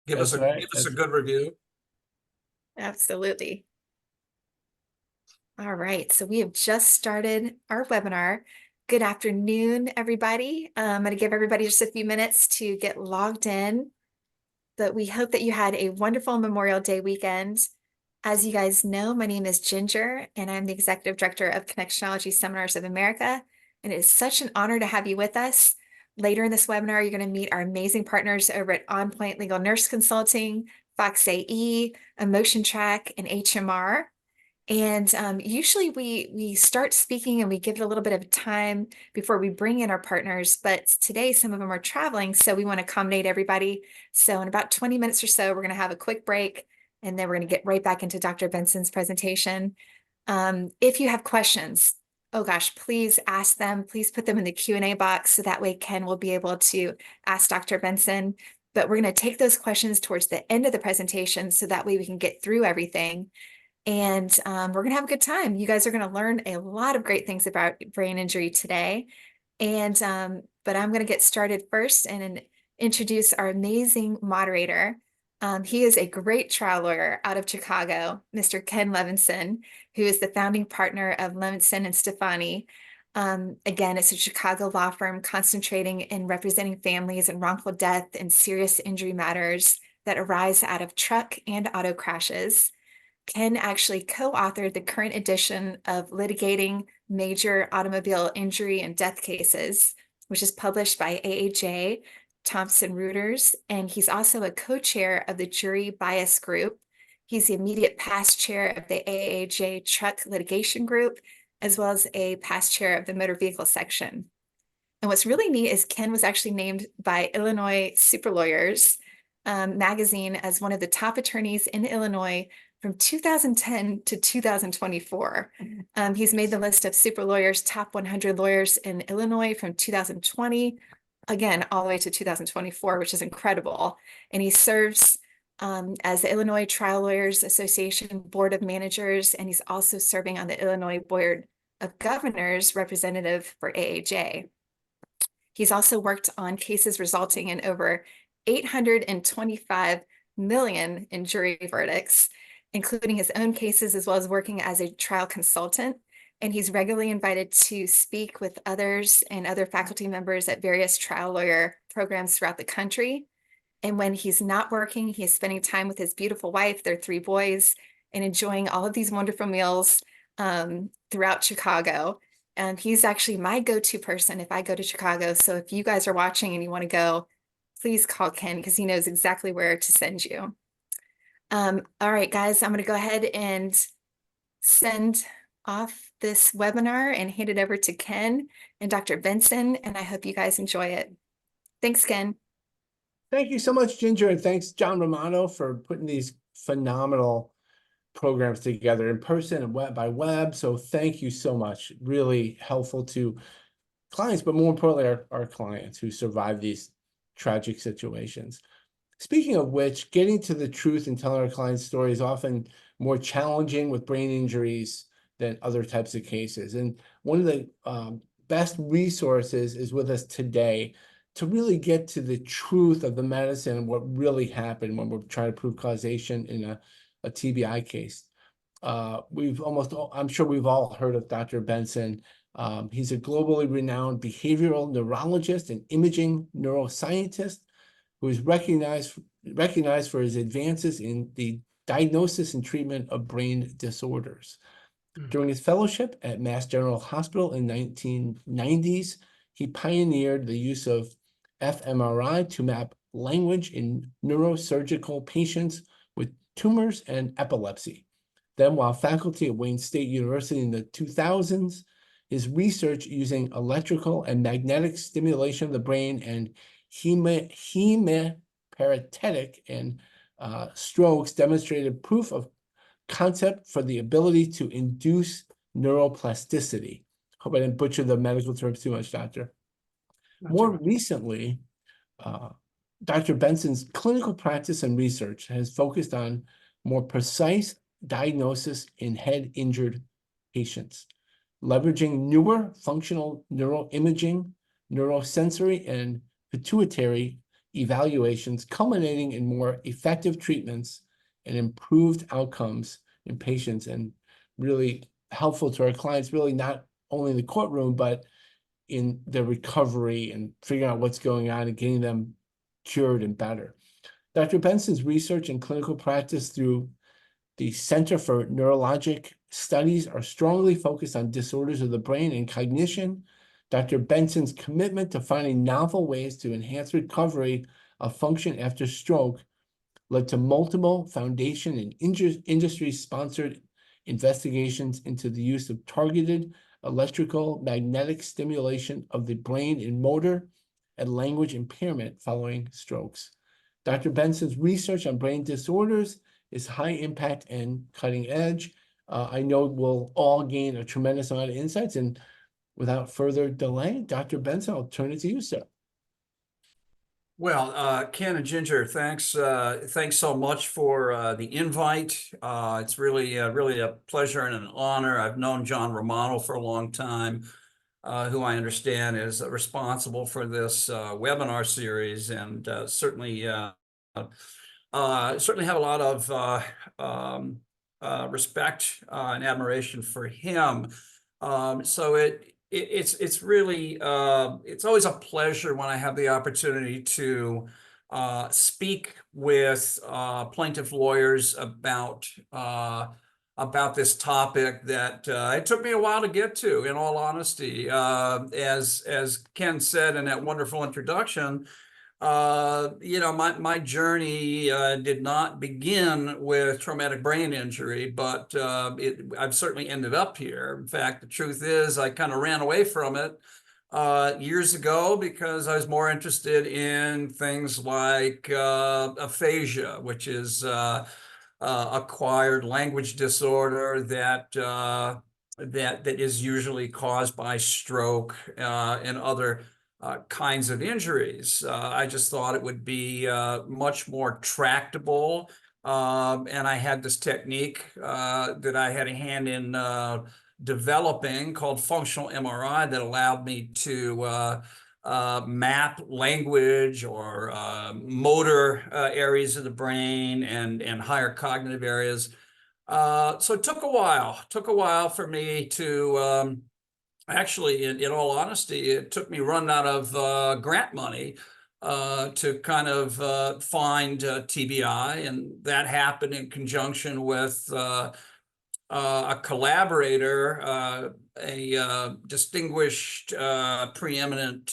Give That's us right. a good review. Absolutely. All right, so we have just started our webinar. Good afternoon, everybody. I'm going to give everybody just a few minutes to get logged in, but we hope that you had a wonderful Memorial Day weekend. As you guys know, my name is Ginger, and I'm the Executive Director of Connectionology Seminars of America, and it is such an honor to have you with us. Later in this webinar, you're going to meet our amazing partners over at On Point Legal Nurse Consulting, Fox AE, Emotion Track, and HMR. And usually we start speaking and we give it a little bit of time before we bring in our partners. But today, some of them are traveling, so we want to accommodate everybody. So in about 20 minutes or so, we're going to have a quick break, and then we're going to get right back into Dr. Benson's presentation. If you have questions, oh gosh, please ask them. Please put them in the Q&A box so that way Ken will be able to ask Dr. Benson. But we're going to take those questions towards the end of the presentation so that way we can get through everything. And we're going to have a good time. You guys are going to learn a lot of great things about brain injury today. And but I'm going to get started first and introduce our amazing moderator. He is a great trial lawyer out of Chicago, Mr. Ken Levinson, who is the founding partner of Levinson and Stefani. Again, it's a Chicago law firm concentrating in representing families in wrongful death and serious injury matters that arise out of truck and auto crashes. Ken actually co-authored the current edition of Litigating Major Automobile Injury and Death Cases, which is published by AAJ, Thomson Reuters, and he's also a co-chair of the Jury Bias Group. He's the immediate past chair of the AAJ Truck Litigation Group, as well as a past chair of the Motor Vehicle Section. And what's really neat is Ken was actually named by Illinois Super Lawyers magazine as one of the top attorneys in Illinois from 2010 to 2024. He's made the list of Super Lawyers' top 100 lawyers in Illinois from 2020, again, all the way to 2024, which is incredible. And he serves as the Illinois Trial Lawyers Association Board of Managers, and he's also serving on the Illinois Board of Governors representative for AAJ. He's also worked on cases resulting in over 825 million in jury verdicts, including his own cases, as well as working as a trial consultant. And he's regularly invited to speak with others and other faculty members at various trial lawyer programs throughout the country. And when he's not working, he's spending time with his beautiful wife, their 3 boys, and enjoying all of these wonderful meals throughout Chicago. And he's actually my go-to person if I go to Chicago. So if you guys are watching and you want to go, please call Ken because he knows exactly where to send you. All right, guys, I'm going to go ahead and send off this webinar and hand it over to Ken and Dr. Benson, and I hope you guys enjoy it. Thanks, Ken. Thank you so much, Ginger, and thanks, John Romano, for putting these phenomenal programs together in person and web by web. So thank you so much. Really helpful to clients, but more importantly, our clients who survive these tragic situations. Speaking of which, getting to the truth and telling our clients' stories is often more challenging with brain injuries than other types of cases. And one of the best resources is with us today to really get to the truth of the medicine and what really happened when we're trying to prove causation in a TBI case. I'm sure we've all heard of Dr. Benson. He's a globally renowned behavioral neurologist and imaging neuroscientist who is recognized for his advances in the diagnosis and treatment of brain disorders. During his fellowship at Mass General Hospital in the 1990s, he pioneered the use of fMRI to map language in neurosurgical patients with tumors and epilepsy. Then, while faculty at Wayne State University in the 2000s, his research using electrical and magnetic stimulation of the brain and hemiparetic and strokes demonstrated proof of concept for the ability to induce neuroplasticity. Hope I didn't butcher the medical terms too much, Doctor. More recently, Dr. Benson's clinical practice and research has focused on more precise diagnosis in head-injured patients, leveraging newer functional neuroimaging, neurosensory, and pituitary evaluations, culminating in more effective treatments and improved outcomes in patients, and really helpful to our clients, really not only in the courtroom, but in their recovery and figuring out what's going on and getting them cured and better. Dr. Benson's research and clinical practice through the Center for Neurologic Studies are strongly focused on disorders of the brain and cognition. Dr. Benson's commitment to finding novel ways to enhance recovery of function after stroke led to multiple foundation and industry-sponsored investigations into the use of targeted electrical magnetic stimulation of the brain in motor and language impairment following strokes. Dr. Benson's research on brain disorders is high impact and cutting edge. I know we'll all gain a tremendous amount of insights, and without further delay, Dr. Benson, I'll turn it to you, sir. Well, Ken and Ginger, thanks so much for the invite. It's really a pleasure and an honor. I've known John Romano for a long time, who I understand is responsible for this webinar series, and certainly have a lot of respect and admiration for him. So it's really it's always a pleasure when I have the opportunity to speak with plaintiff lawyers about this topic that it took me a while to get to, in all honesty. As Ken said in that wonderful introduction, my journey did not begin with traumatic brain injury, but I've certainly ended up here. In fact, the truth is I kind of ran away from it years ago because I was more interested in things like aphasia, which is acquired language disorder that is usually caused by stroke and other kinds of injuries. I just thought it would be much more tractable. And I had this technique that I had a hand in developing called functional MRI that allowed me to map language or motor areas of the brain and higher cognitive areas. So it took a while for me to actually, in all honesty, it took me running out of grant money to kind of find TBI, and that happened in conjunction with a collaborator, a distinguished, preeminent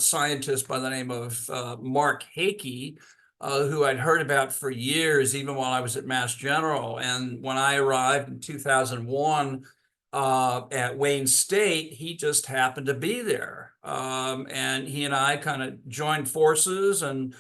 scientist by the name of Mark Hakey, who I'd heard about for years, even while I was at Mass General. And when I arrived in 2001, at Wayne State, he just happened to be there. And he and I kind of joined forces, and,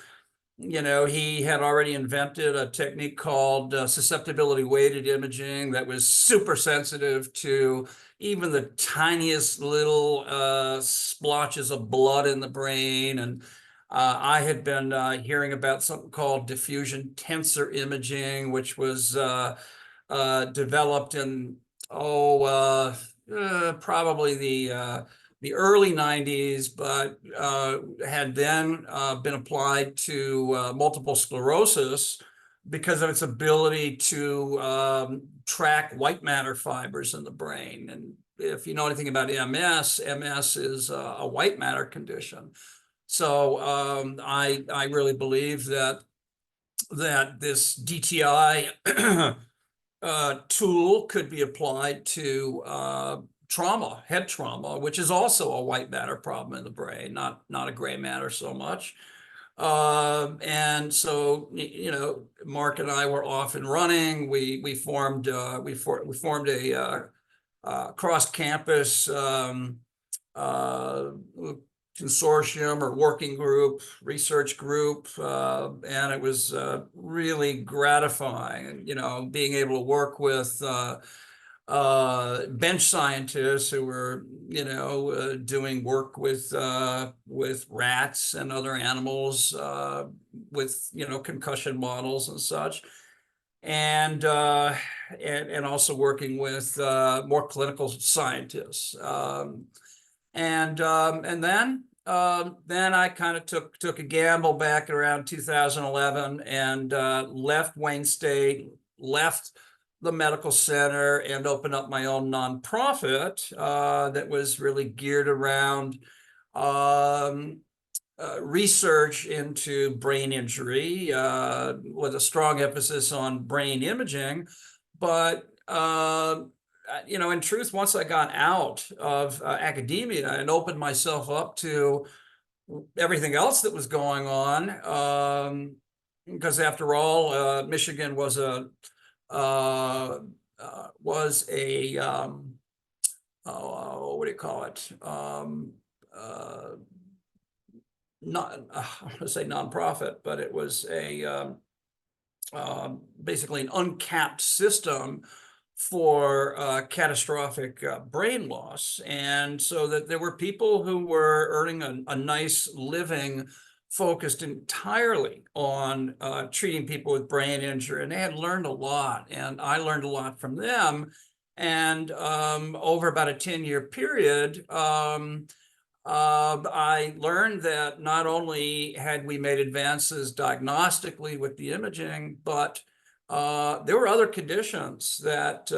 he had already invented a technique called susceptibility weighted imaging that was super sensitive to even the tiniest little splotches of blood in the brain. And I had been hearing about something called diffusion tensor imaging, which was developed in probably the early 90s, but had then been applied to multiple sclerosis because of its ability to track white matter fibers in the brain. And if you know anything about MS, MS is a white matter condition. So I really believe that this DTI tool could be applied to trauma, head trauma, which is also a white matter problem in the brain, not a gray matter so much. And so, Mark and I were off and running. We formed a cross-campus consortium or working group, research group, and it was really gratifying, being able to work with bench scientists who were, doing work with rats and other animals, with, concussion models and such. And also working with more clinical scientists. And then then I kind of took a gamble back around 2011 and left Wayne State, left the medical center, and opened up my own nonprofit that was really geared around research into brain injury with a strong emphasis on brain imaging. But in truth, once I got out of academia and opened myself up to everything else that was going on, because after all, Michigan was a what do you call it? Not I want to say nonprofit, but it was a basically an uncapped system for catastrophic brain loss. And so that there were people who were earning a nice living focused entirely on treating people with brain injury. And they had learned a lot, and I learned a lot from them. And over about a 10-year period, I learned that not only had we made advances diagnostically with the imaging, but there were other conditions that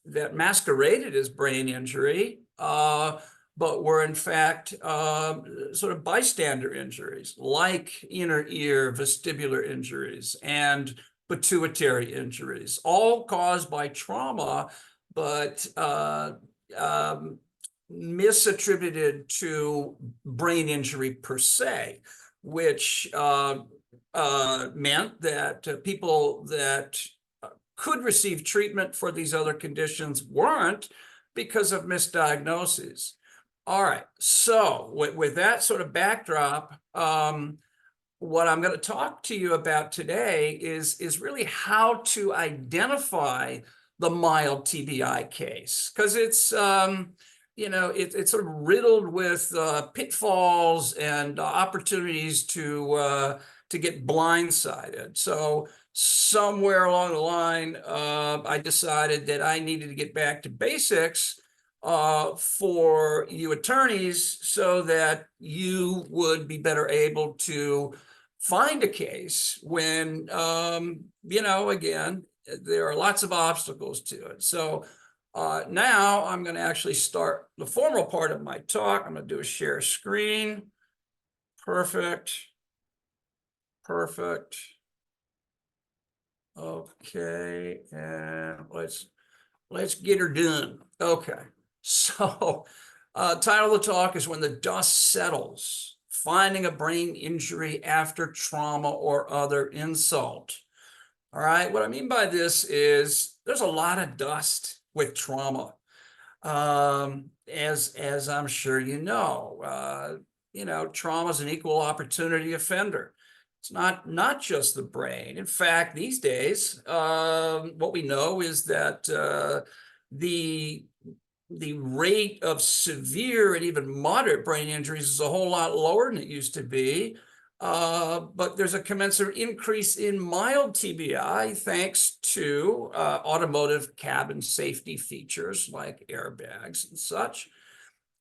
that masqueraded as brain injury, but were in fact sort of bystander injuries, like inner ear vestibular injuries and pituitary injuries, all caused by trauma, but misattributed to brain injury per se, which meant that people that could receive treatment for these other conditions weren't because of misdiagnoses. All right, so with that sort of backdrop, what I'm going to talk to you about today is really how to identify the mild TBI case, because it's it's sort of riddled with pitfalls and opportunities to get blindsided. So somewhere along the line, I decided that I needed to get back to basics for you attorneys so that you would be better able to find a case when, again, there are lots of obstacles to it. So now I'm going to actually start the formal part of my talk. I'm going to do a share screen. Perfect. Perfect. Okay, and let's get her done. Okay, so title of the talk is When the Dust Settles, Finding a Brain Injury After Trauma or Other Insult. All right, what I mean by this is there's a lot of dust with trauma. As I'm sure you know, trauma is an equal opportunity offender. It's not just the brain. In fact, these days, what we know is that the rate of severe and even moderate brain injuries is a whole lot lower than it used to be. But there's a commensurate increase in mild TBI thanks to automotive cabin safety features like airbags and such.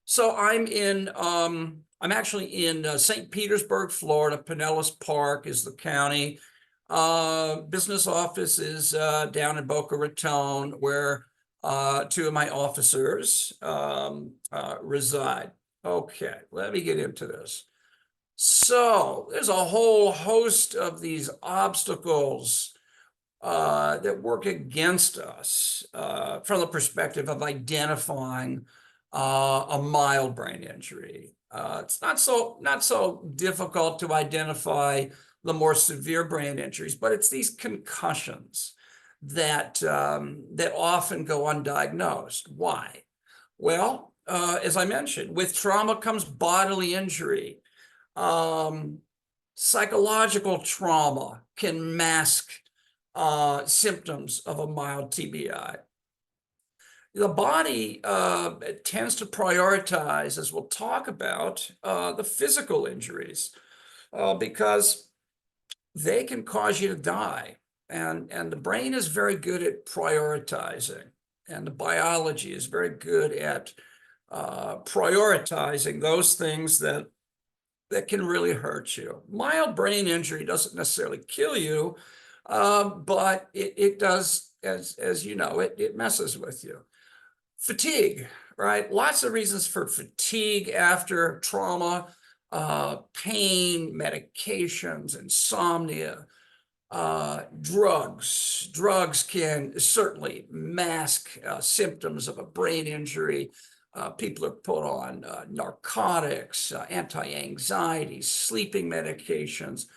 So I'm actually in St. Petersburg, Florida. Pinellas Park is the county. Business office is down in Boca Raton, where two of my officers reside. Okay, let me get into this. So there's a whole host of these obstacles that work against us from the perspective of identifying a mild brain injury. It's not so difficult to identify the more severe brain injuries, but it's these concussions that often go undiagnosed. Why? Well, as I mentioned, with trauma comes bodily injury. Psychological trauma can mask symptoms of a mild TBI. The body tends to prioritize, as we'll talk about, the physical injuries because they can cause you to die. And the brain is very good at prioritizing, and the biology is very good at prioritizing those things that that can really hurt you. Mild brain injury doesn't necessarily kill you, but it does, as you know, it messes with you. Fatigue, right? Lots of reasons for fatigue after trauma, pain, medications, insomnia, drugs can certainly mask symptoms of a brain injury. People are put on narcotics, anti-anxiety, sleeping medications.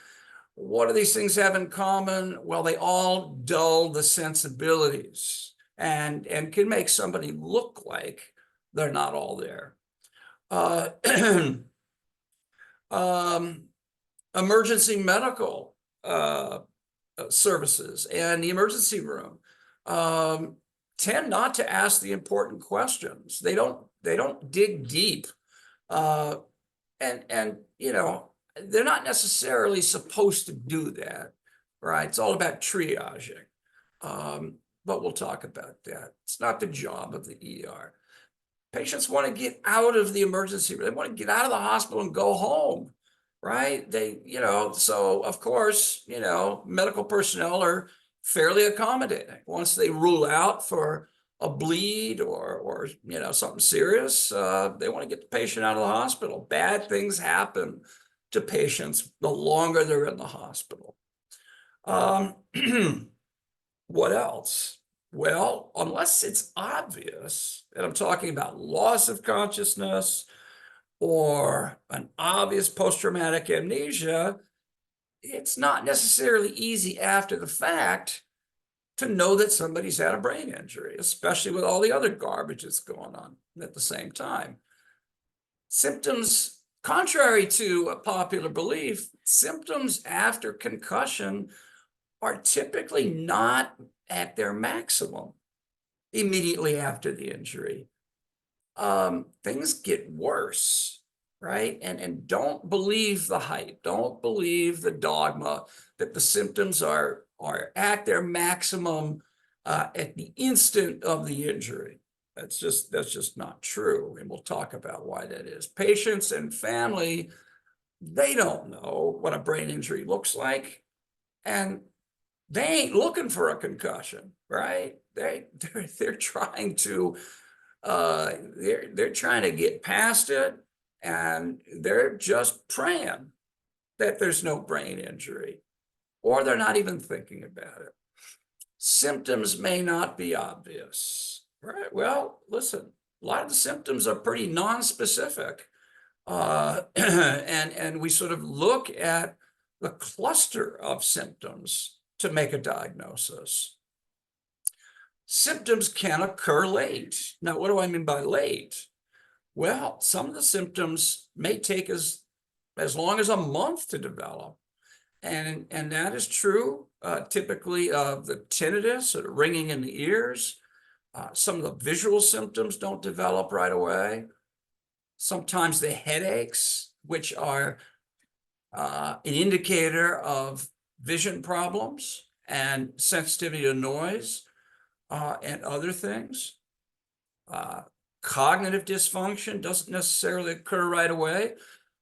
What do these things have in common? Well, they all dull the sensibilities and can make somebody look like they're not all there. Emergency medical services and the emergency room tend not to ask the important questions. They don't dig deep, and you know, they're not necessarily supposed to do that, right? It's all about triaging, but we'll talk about that. It's not the job of the ER. Patients want to get out of the emergency room. They want to get out of the hospital and go home, right? So of course, medical personnel are fairly accommodating. Once they rule out for a bleed or something serious, they want to get the patient out of the hospital. Bad things happen to patients the longer they're in the hospital. What else? Well, unless it's obvious, and I'm talking about loss of consciousness or an obvious post-traumatic amnesia, it's not necessarily easy after the fact to know that somebody's had a brain injury, especially with all the other garbage that's going on at the same time. Symptoms, contrary to a popular belief, symptoms after concussion are typically not at their maximum immediately after the injury. Things get worse, right? And don't believe the hype. Don't believe the dogma that the symptoms are at their maximum at the instant of the injury. That's just not true. And we'll talk about why that is. Patients and family, they don't know what a brain injury looks like. And they ain't looking for a concussion, right? They're trying to they're trying to get past it, and they're just praying that there's no brain injury, or they're not even thinking about it. Symptoms may not be obvious, right? Well, listen, a lot of the symptoms are pretty non-specific, and we sort of look at the cluster of symptoms to make a diagnosis. Symptoms can occur late. Now, what do I mean by late? Well, some of the symptoms may take as long as a month to develop. And that is true typically of the tinnitus or the ringing in the ears. Some of the visual symptoms don't develop right away. Sometimes the headaches, which are an indicator of vision problems and sensitivity to noise and other things. Cognitive dysfunction doesn't necessarily occur right away,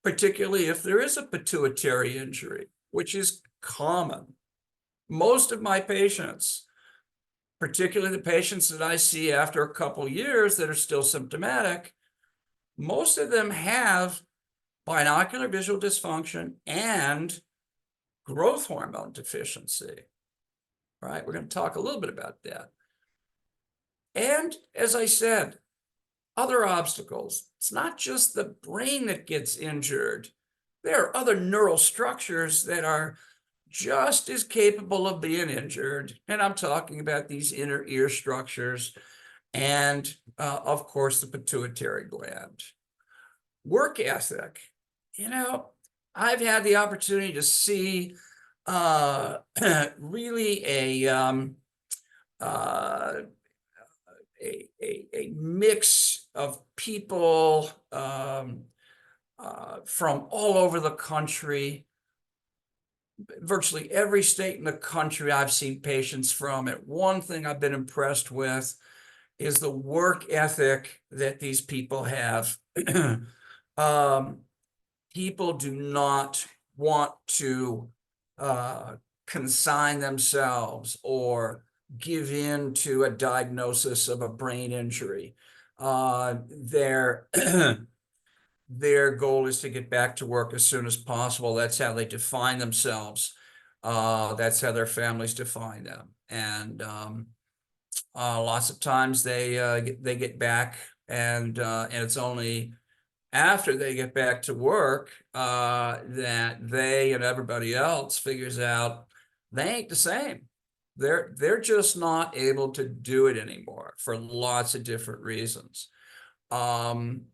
particularly if there is a pituitary injury, which is common. Most of my patients, particularly the patients that I see after a couple of years that are still symptomatic, most of them have binocular visual dysfunction and growth hormone deficiency, right? We're going to talk a little bit about that. And as I said, other obstacles. It's not just the brain that gets injured. There are other neural structures that are just as capable of being injured. And I'm talking about these inner ear structures and, of course, the pituitary gland. Work ethic. I've had the opportunity to see really a mix of people from all over the country. Virtually every state in the country I've seen patients from. And one thing I've been impressed with is the work ethic that these people have. people do not want to consign themselves or give in to a diagnosis of a brain injury. Their goal is to get back to work as soon as possible. That's how they define themselves. That's how their families define them. And lots of times they get back, and it's only after they get back to work that they and everybody else figures out they ain't the same. They're just not able to do it anymore for lots of different reasons. Baseline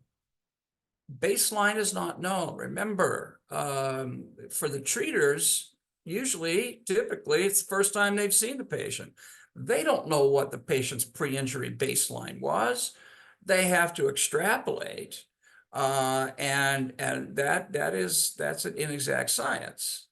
is not known. Remember, for the treaters, typically, it's the first time they've seen the patient. They don't know what the patient's pre-injury baseline was. They have to extrapolate, and that's an inexact science.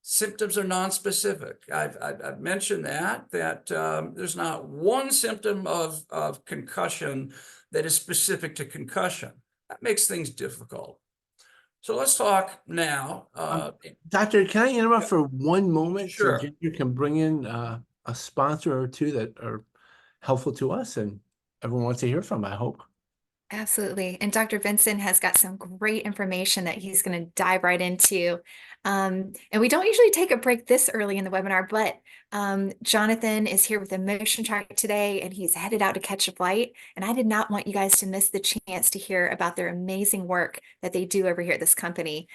Symptoms are non-specific. I've mentioned that there's not one symptom of concussion that is specific to concussion. That makes things difficult. So let's talk now. Doctor, can I interrupt for one moment? Sure. So you can bring in a sponsor or two that are helpful to us and everyone wants to hear from, I hope. Absolutely. And Dr. Benson has got some great information that he's going to dive right into. And we don't usually take a break this early in the webinar, but Jonathan is here with a motion track today, and he's headed out to catch a flight. And I did not want you guys to miss the chance to hear about their amazing work that they do over here at this company.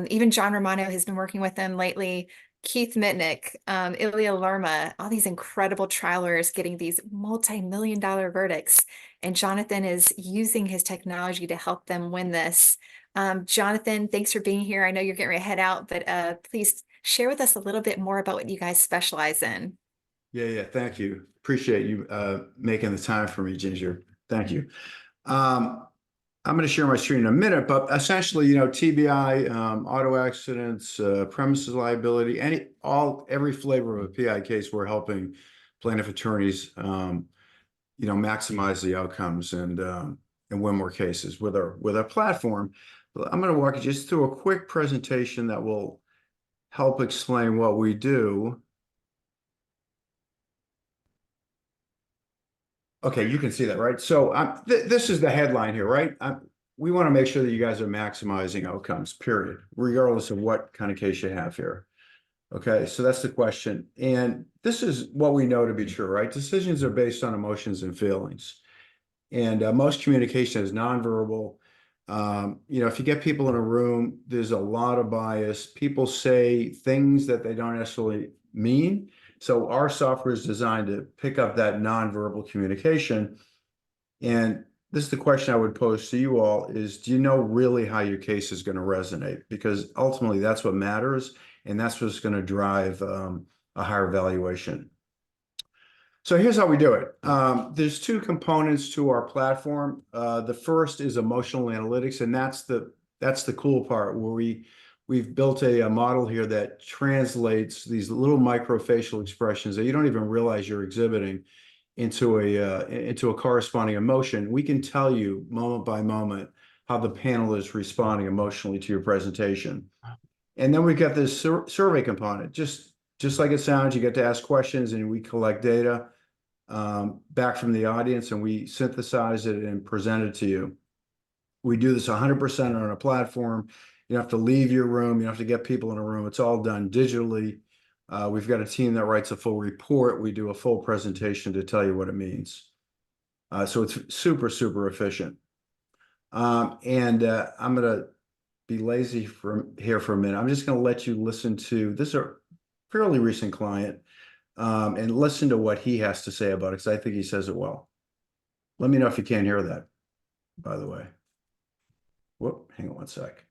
Even John Romano has been working with them lately. Keith Mitnick, Ilya Lerma, all these incredible trial lawyers getting these multi-million-dollar verdicts. And Jonathan is using his technology to help them win this. Jonathan, thanks for being here. I know you're getting ready to head out, but please share with us a little bit more about what you guys specialize in. Yeah, thank you. Appreciate you making the time for me, Ginger. Thank you. I'm going to share my screen in a minute, but essentially, TBI, auto accidents, premises liability, every flavor of a PI case, we're helping plaintiff attorneys, maximize the outcomes and win more cases with our platform. But I'm going to walk you just through a quick presentation that will help explain what we do. Okay, you can see that, right? So this is the headline here, right? We want to make sure that you guys are maximizing outcomes, period, regardless of what kind of case you have here. Okay, so that's the question. And this is what we know to be true, right? Decisions are based on emotions and feelings. And most communication is nonverbal. If you get people in a room, there's a lot of bias. People say things that they don't necessarily mean. So our software is designed to pick up that nonverbal communication. And this is the question I would pose to you all is, do you know really how your case is going to resonate? Because ultimately that's what matters. And that's what's going to drive a higher valuation. So here's how we do it. There's two components to our platform. The first is emotional analytics. And that's the cool part where we've built a model here that translates these little microfacial expressions that you don't even realize you're exhibiting into a corresponding emotion. We can tell you moment by moment how the panel is responding emotionally to your presentation. And then we've got this survey component. Just like it sounds, you get to ask questions and we collect data back from the audience and we synthesize it and present it to you. We do this 100% on a platform. You don't have to leave your room. You don't have to get people in a room. It's all done digitally. We've got a team that writes a full report. We do a full presentation to tell you what it means. So it's super, super efficient. I'm going to be lazy here for a minute. I'm just going to let you listen to this is a fairly recent client and listen to what he has to say about it because I think he says it well. Let me know if you can't hear that, by the way. Whoop, hang on one sec.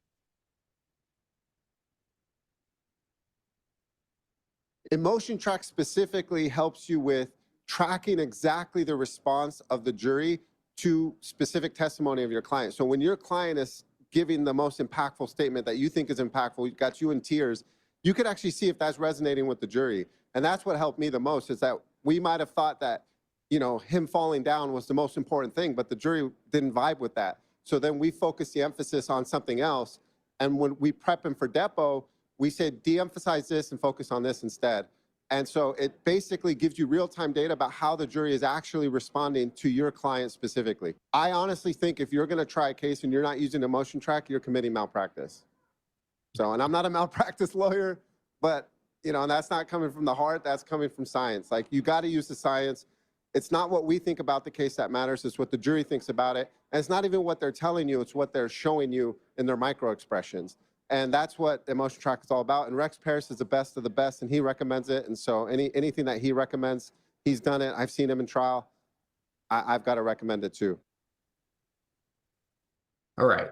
Emotion track specifically helps you with tracking exactly the response of the jury to specific testimony of your client. So when your client is giving the most impactful statement that you think is impactful, got you in tears, you could actually see if that's resonating with the jury. And that's what helped me the most is that we might have thought that, him falling down was the most important thing, but the jury didn't vibe with that. So then we focus the emphasis on something else. And when we prep him for depo, we say de-emphasize this and focus on this instead. And so it basically gives you real-time data about how the jury is actually responding to your client specifically. I honestly think if you're going to try a case and you're not using a motion track, you're committing malpractice. So, and I'm not a malpractice lawyer, but, you know, and that's not coming from the heart, that's coming from science. Like, you got to use the science. It's not what we think about the case that matters, it's what the jury thinks about it. And it's not even what they're telling you, it's what they're showing you in their micro expressions. And that's what emotion track is all about. And Rex Parrish is the best of the best, and he recommends it. And so anything that he recommends, he's done it. I've seen him in trial. I've got to recommend it too. All right.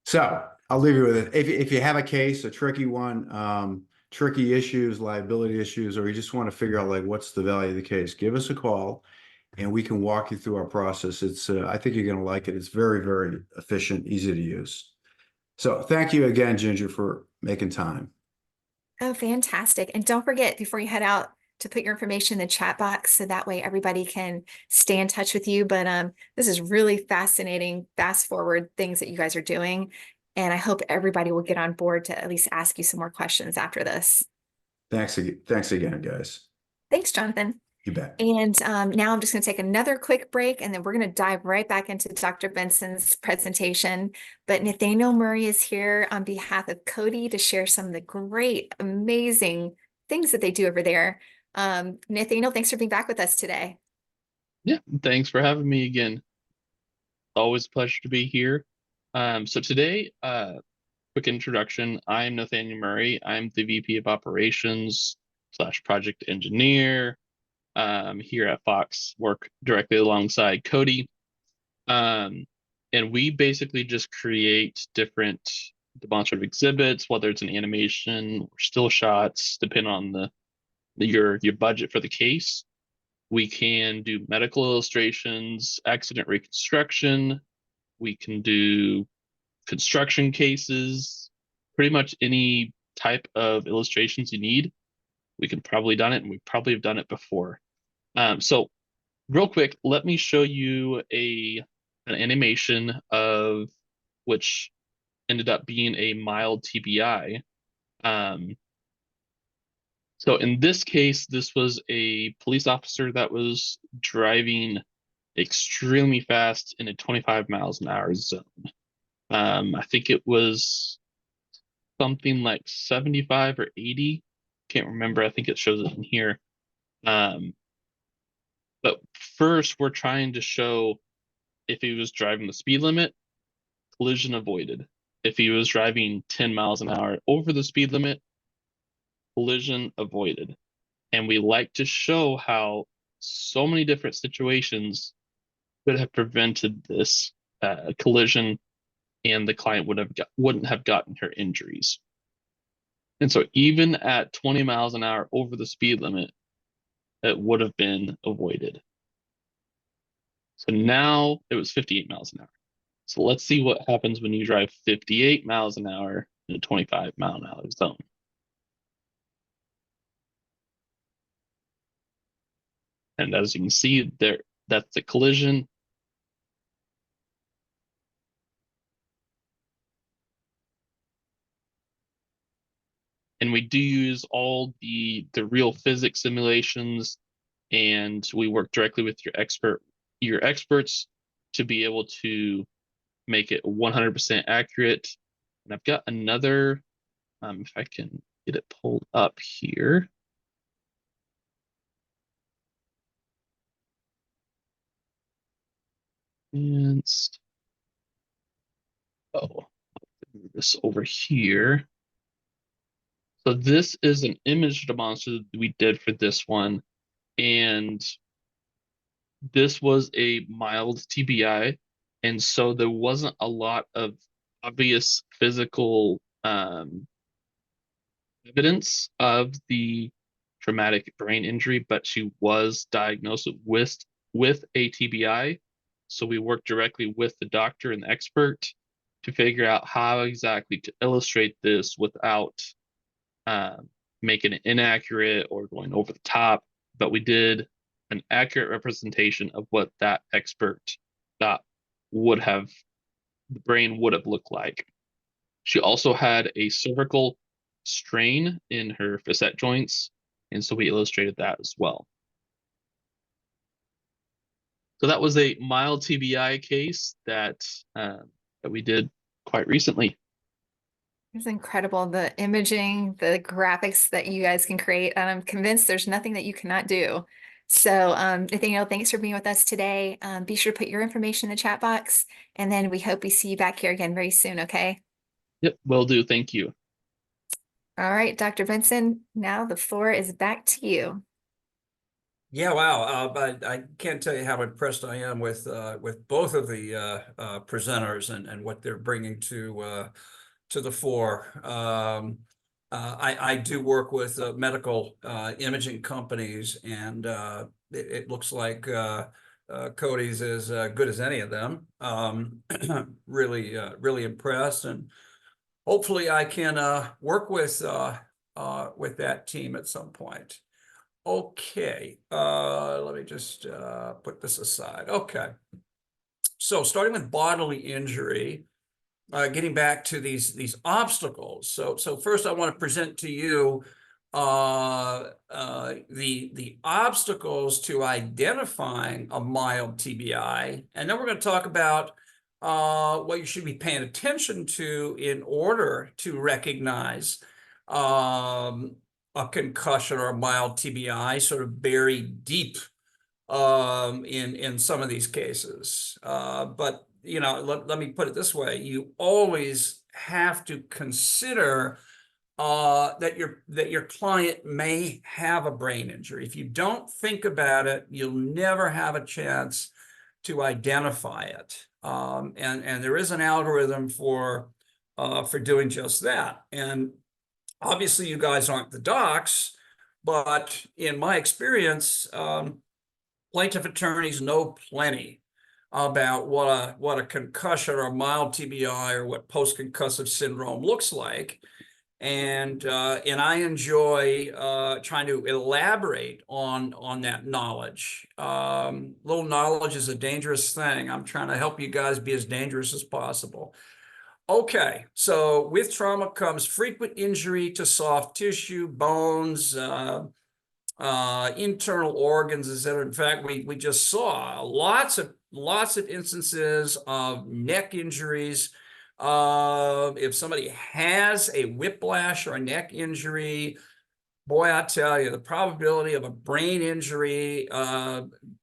So I'll leave you with it. If you have a case, a tricky one, tricky issues, liability issues, or you just want to figure out like what's the value of the case, give us a call and we can walk you through our process. It's I think you're going to like it. It's very, very efficient, easy to use. So thank you again, Ginger, for making time. Oh, fantastic. And don't forget, before you head out, to put your information in the chat box so that way everybody can stay in touch with you. But this is really fascinating, fast forward things that you guys are doing. And I hope everybody will get on board to at least ask you some more questions after this. Thanks again, guys. Thanks, Jonathan. You bet. And now I'm just going to take another quick break, and then we're going to dive right back into Dr. Benson's presentation. But Nathaniel Murray is here on behalf of Cody to share some of the great, amazing things that they do over there. Nathaniel, thanks for being back with us today. Yeah, thanks for having me again. Always a pleasure to be here. So today, quick introduction. I'm Nathaniel Murray. I'm the VP of Operations / Project Engineer here at Fox, work directly alongside Cody. And we basically just create different demonstrative exhibits, whether it's an animation or still shots, depending on your budget for the case. We can do medical illustrations, accident reconstruction. We can do construction cases, pretty much any type of illustrations you need. We can probably done it, and we probably have done it before. So real quick, let me show you an animation of which ended up being a mild TBI. So in this case, this was a police officer that was driving extremely fast in a 25 miles an hour zone. I think it was something like 75 or 80. Can't remember. I think it shows it in here. But first, we're trying to show if he was driving the speed limit, collision avoided. If he was driving 10 miles an hour over the speed limit, collision avoided. And we like to show how so many different situations could have prevented this collision, and the client wouldn't have gotten her injuries. And so even at 20 miles an hour over the speed limit, it would have been avoided. So now it was 58 miles an hour. So let's see what happens when you drive 58 miles an hour in a 25 mile an hour zone. And as you can see there, that's the collision. And we do use all the real physics simulations, and we work directly with your experts to be able to make it 100% accurate. And I've got another, if I can get it pulled up here. And move this over here. So this is an image demonstrative we did for this one, and this was a mild TBI, and so there wasn't a lot of obvious physical evidence of the traumatic brain injury, but she was diagnosed with a TBI. So we worked directly with the doctor and the expert to figure out how exactly to illustrate this without making it inaccurate or going over the top. But we did an accurate representation of what that expert thought the brain would have looked like. She also had a cervical strain in her facet joints, and so we illustrated that as well. So that was a mild TBI case that we did quite recently. It's incredible, the imaging, the graphics that you guys can create, and I'm convinced there's nothing that you cannot do. So Nathaniel, thanks for being with us today. Be sure to put your information in the chat box, and then we hope we see you back here again very soon, okay? Yep, will do. Thank you. All right, Dr. Benson, now the floor is back to you. Yeah, wow. But I can't tell you how impressed I am with both of the presenters and what they're bringing to the fore. I do work with medical imaging companies, and it looks like Cody's as good as any of them. Really impressed, and hopefully I can work with that team at some point. Okay, let me just put this aside. Okay, so starting with bodily injury, getting back to these obstacles. So first I want to present to you the obstacles to identifying a mild TBI, and then we're going to talk about what you should be paying attention to in order to recognize a concussion or a mild TBI, sort of buried deep in some of these cases. But you know, let me put it this way: you always have to consider that your client may have a brain injury. If you don't think about it, you'll never have a chance to identify it. And there is an algorithm for doing just that. And obviously, you guys aren't the docs, but in my experience, plaintiff attorneys know plenty about what a concussion or a mild TBI or what post-concussive syndrome looks like. And I enjoy trying to elaborate on that knowledge. Little knowledge is a dangerous thing. I'm trying to help you guys be as dangerous as possible. Okay, so with trauma comes frequent injury to soft tissue, bones, internal organs, etc. In fact, we just saw lots of instances of neck injuries. If somebody has a whiplash or a neck injury, boy, I tell you, the probability of a brain injury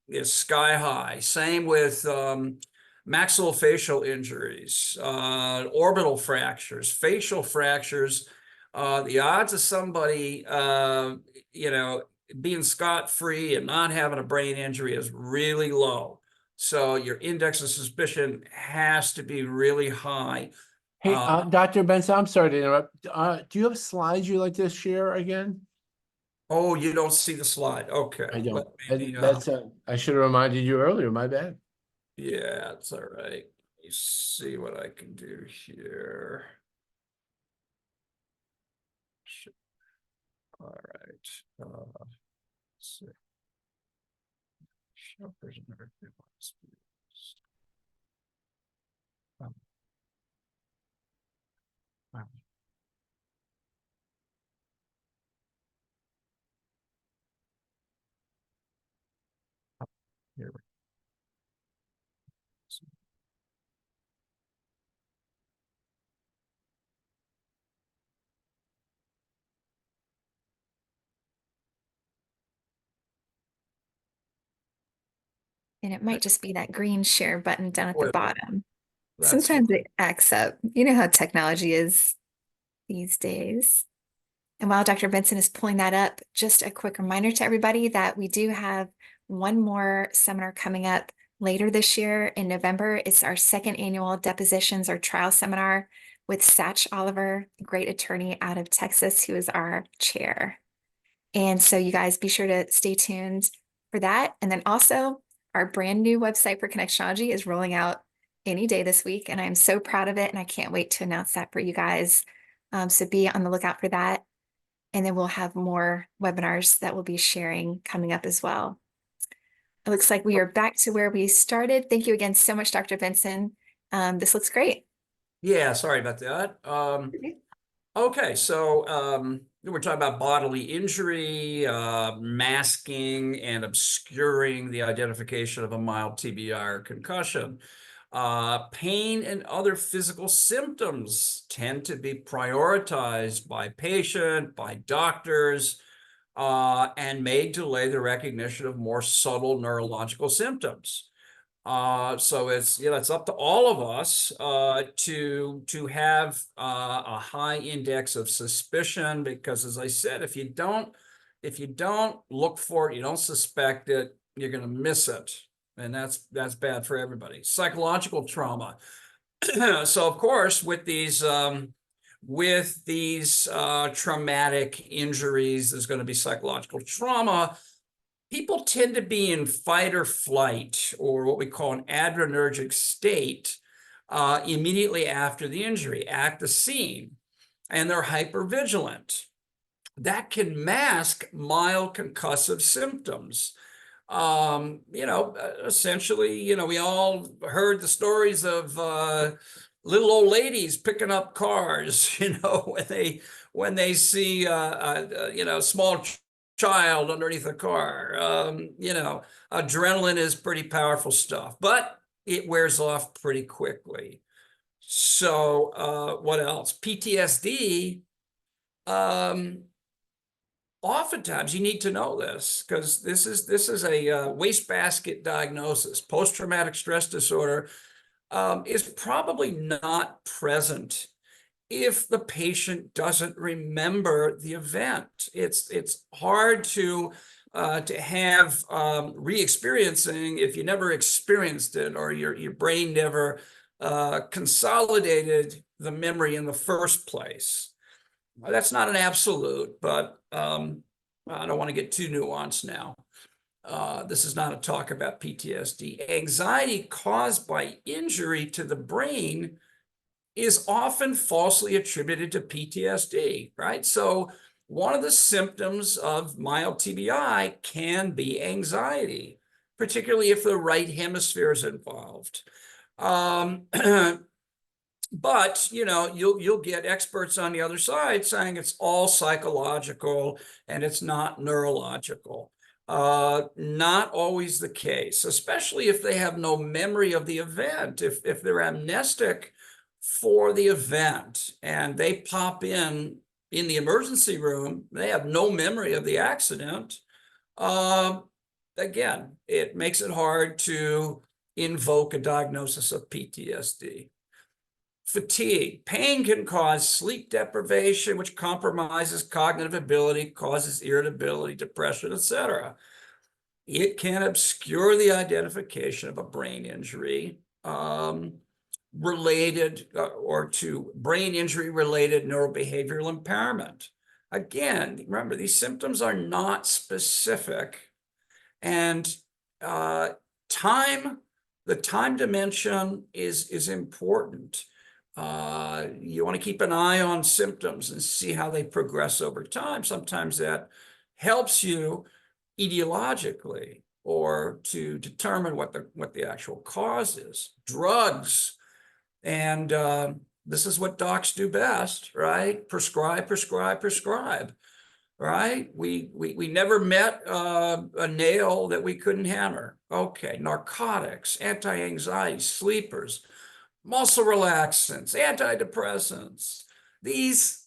is sky high. Same with maxillofacial injuries, orbital fractures, facial fractures. The odds of somebody, being scot-free and not having a brain injury is really low. So your index of suspicion has to be really high. Hey, Dr. Benson, I'm sorry to interrupt. Do you have slides you'd like to share again? Oh, you don't see the slide. Okay. I don't. Maybe, That's I should have reminded you earlier. My bad. yeah, it's all right. Let me see what I can do here. All right. Let's see. Show prisoner. Here we And it might just be that green share button down at the Wait, bottom. that's Sometimes fine. it acts up. You know how technology is these days. And while Dr. Benson is pulling that up, just a quick reminder to everybody that we do have one more seminar coming up later this year in November. It's our second annual depositions or trial seminar with Satch Oliver, a great attorney out of Texas, who is our chair. And so you guys be sure to stay tuned for that. And then also our brand new website for Connectionology is rolling out any day this week. And I'm so proud of it. And I can't wait to announce that for you guys. So be on the lookout for that. And then we'll have more webinars that we'll be sharing coming up as well. It looks like we are back to where we started. Thank you again so much, Dr. Benson. This looks great. Yeah, sorry about that. Okay, so we're talking about bodily injury, masking and obscuring the identification of a mild TBI or concussion. Pain and other physical symptoms tend to be prioritized by patient, by doctors, and may delay the recognition of more subtle neurological symptoms. So it's up to all of us to have a high index of suspicion, because as I said, if you don't look for it, you don't suspect it, you're going to miss it, and that's bad for everybody. Psychological trauma. So of course, with these traumatic injuries, there's going to be psychological trauma. People tend to be in fight or flight, or what we call an adrenergic state, immediately after the injury, at the scene, and they're hypervigilant. That can mask mild concussive symptoms. Essentially, we all heard the stories of little old ladies picking up cars, when they see small child underneath a car. Adrenaline is pretty powerful stuff, but it wears off pretty quickly. So what else? PTSD. Oftentimes you need to know this, because this is a wastebasket diagnosis. Post-traumatic stress disorder is probably not present if the patient doesn't remember the event. It's hard to have re-experiencing if you never experienced it, or your brain never consolidated the memory in the first place. That's not an absolute, but I don't want to get too nuanced now. This is not a talk about PTSD. Anxiety caused by injury to the brain is often falsely attributed to PTSD, right? So one of the symptoms of mild TBI can be anxiety, particularly if the right hemisphere is involved. But you'll get experts on the other side saying it's all psychological and it's not neurological. Not always the case, especially if they have no memory of the event. If they're amnestic for the event and they pop in the emergency room, they have no memory of the accident. Again, it makes it hard to invoke a diagnosis of PTSD. Fatigue. Pain can cause sleep deprivation, which compromises cognitive ability, causes irritability, depression, etc. It can obscure the identification of a brain injury related or to brain injury related neurobehavioral impairment. Again, remember, these symptoms are not specific, and the time dimension is important. You want to keep an eye on symptoms and see how they progress over time. Sometimes that helps you etiologically, or to determine what the actual cause is. Drugs, and this is what docs do best, right? Prescribe, right? We never met a nail that we couldn't hammer. Okay, narcotics, anti-anxiety, sleepers, muscle relaxants, antidepressants. These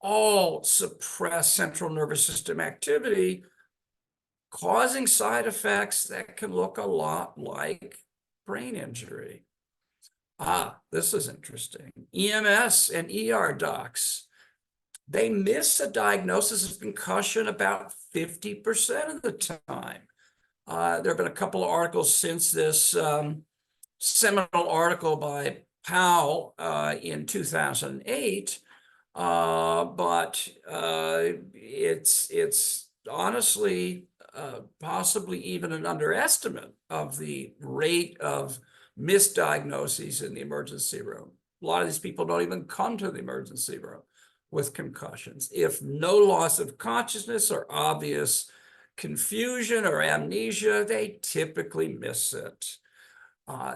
all suppress central nervous system activity, causing side effects that can look a lot like brain injury. This is interesting. EMS and ER docs, they miss a diagnosis of concussion about 50% of the time. There have been a couple of articles since this seminal article by Powell in 2008, but it's honestly possibly even an underestimate of the rate of misdiagnoses in the emergency room. A lot of these people don't even come to the emergency room with concussions. If no loss of consciousness or obvious confusion or amnesia, they typically miss it.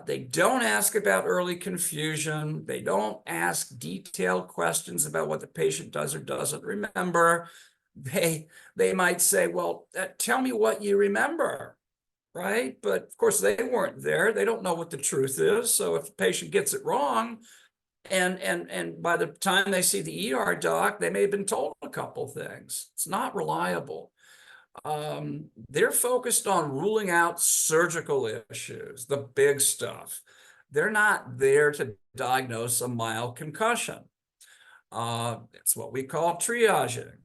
They don't ask about early confusion. They don't ask detailed questions about what the patient does or doesn't remember. They might say, well, tell me what you remember, right? But of course they weren't there. They don't know what the truth is. So if the patient gets it wrong, and by the time they see the ER doc, they may have been told a couple things. It's not reliable. They're focused on ruling out surgical issues, the big stuff. They're not there to diagnose a mild concussion. It's what we call triaging.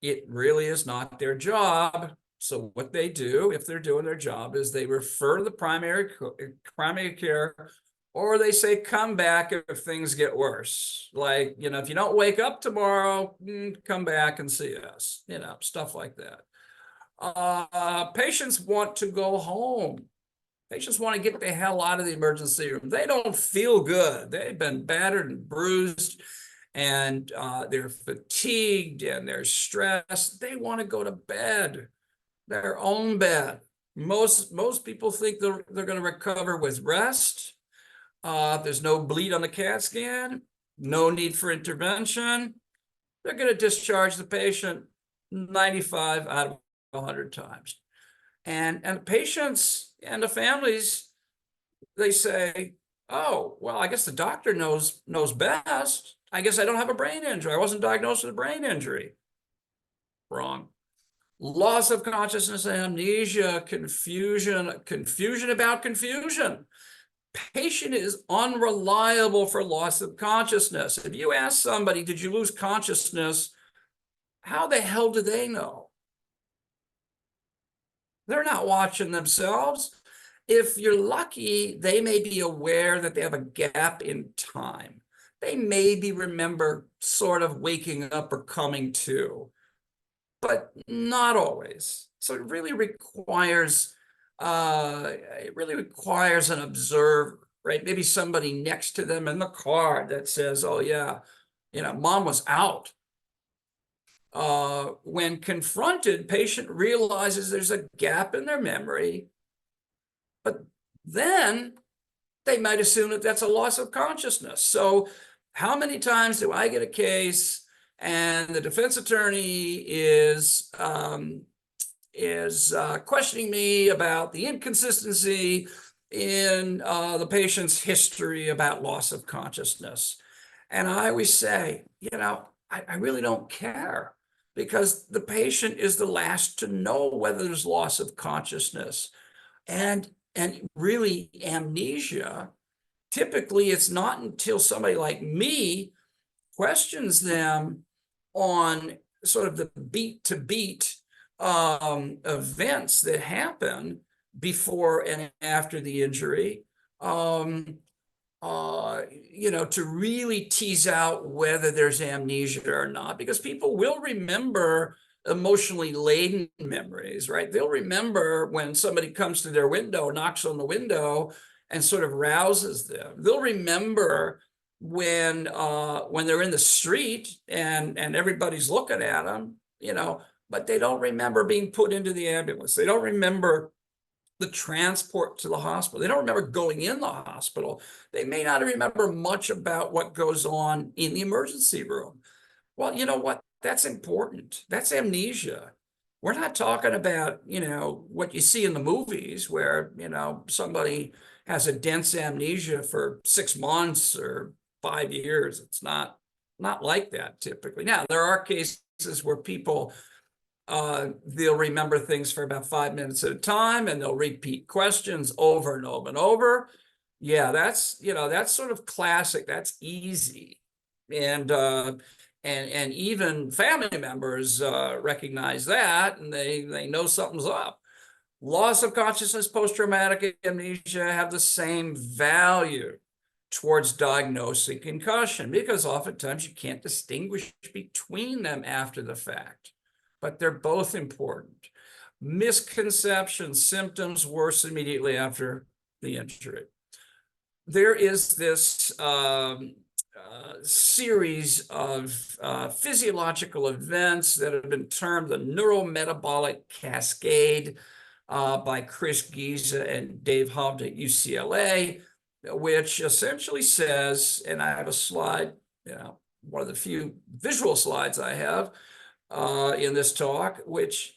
It really is not their job. So what they do, if they're doing their job, is they refer to the primary care, or they say, come back if things get worse. Like, if you don't wake up tomorrow, come back and see us, stuff like that. Patients want to go home. Patients want to get the hell out of the emergency room. They don't feel good. They've been battered and bruised, and they're fatigued and they're stressed. They want to go to bed, their own bed. Most people think they're going to recover with rest. There's no bleed on the CAT scan, no need for intervention. They're going to discharge the patient 95 out of 100 times. And patients and the families, they say, oh, well, I guess the doctor knows best. I guess I don't have a brain injury. I wasn't diagnosed with a brain injury. Wrong. Loss of consciousness, amnesia, confusion about confusion. Patient is unreliable for loss of consciousness. If you ask somebody, did you lose consciousness? How the hell do they know? They're not watching themselves. If you're lucky, they may be aware that they have a gap in time. They maybe remember sort of waking up or coming to, but not always. So it really requires an observer, right? Maybe somebody next to them in the car that says, oh yeah, mom was out. When confronted, patient realizes there's a gap in their memory, but then they might assume that that's a loss of consciousness. So how many times do I get a case and the defense attorney is questioning me about the inconsistency in the patient's history about loss of consciousness? And I always say, I really don't care, because the patient is the last to know whether there's loss of consciousness. And really, amnesia, typically it's not until somebody like me questions them on sort of the beat to beat events that happen before and after the injury, to really tease out whether there's amnesia or not, because people will remember emotionally laden memories, right? They'll remember when somebody comes to their window, knocks on the window, and sort of rouses them. They'll remember when they're in the street and everybody's looking at them, but they don't remember being put into the ambulance. They don't remember the transport to the hospital. They don't remember going in the hospital. They may not remember much about what goes on in the emergency room. Well, you know what? That's important. That's amnesia. We're not talking about, what you see in the movies where, somebody has a dense amnesia for 6 months or 5 years. It's not like that typically. Now, there are cases where people, they'll remember things for about 5 minutes at a time, and they'll repeat questions over and over and over. Yeah, that's sort of classic. That's easy. And even family members recognize that, and they know something's up. Loss of consciousness, post-traumatic amnesia have the same value towards diagnosing concussion, because oftentimes you can't distinguish between them after the fact, but they're both important. Misconceptions, symptoms worse immediately after the injury. There is this series of physiological events that have been termed the neurometabolic cascade by Chris Giza and Dave Hovde at UCLA, which essentially says, and I have a slide, one of the few visual slides I have in this talk, which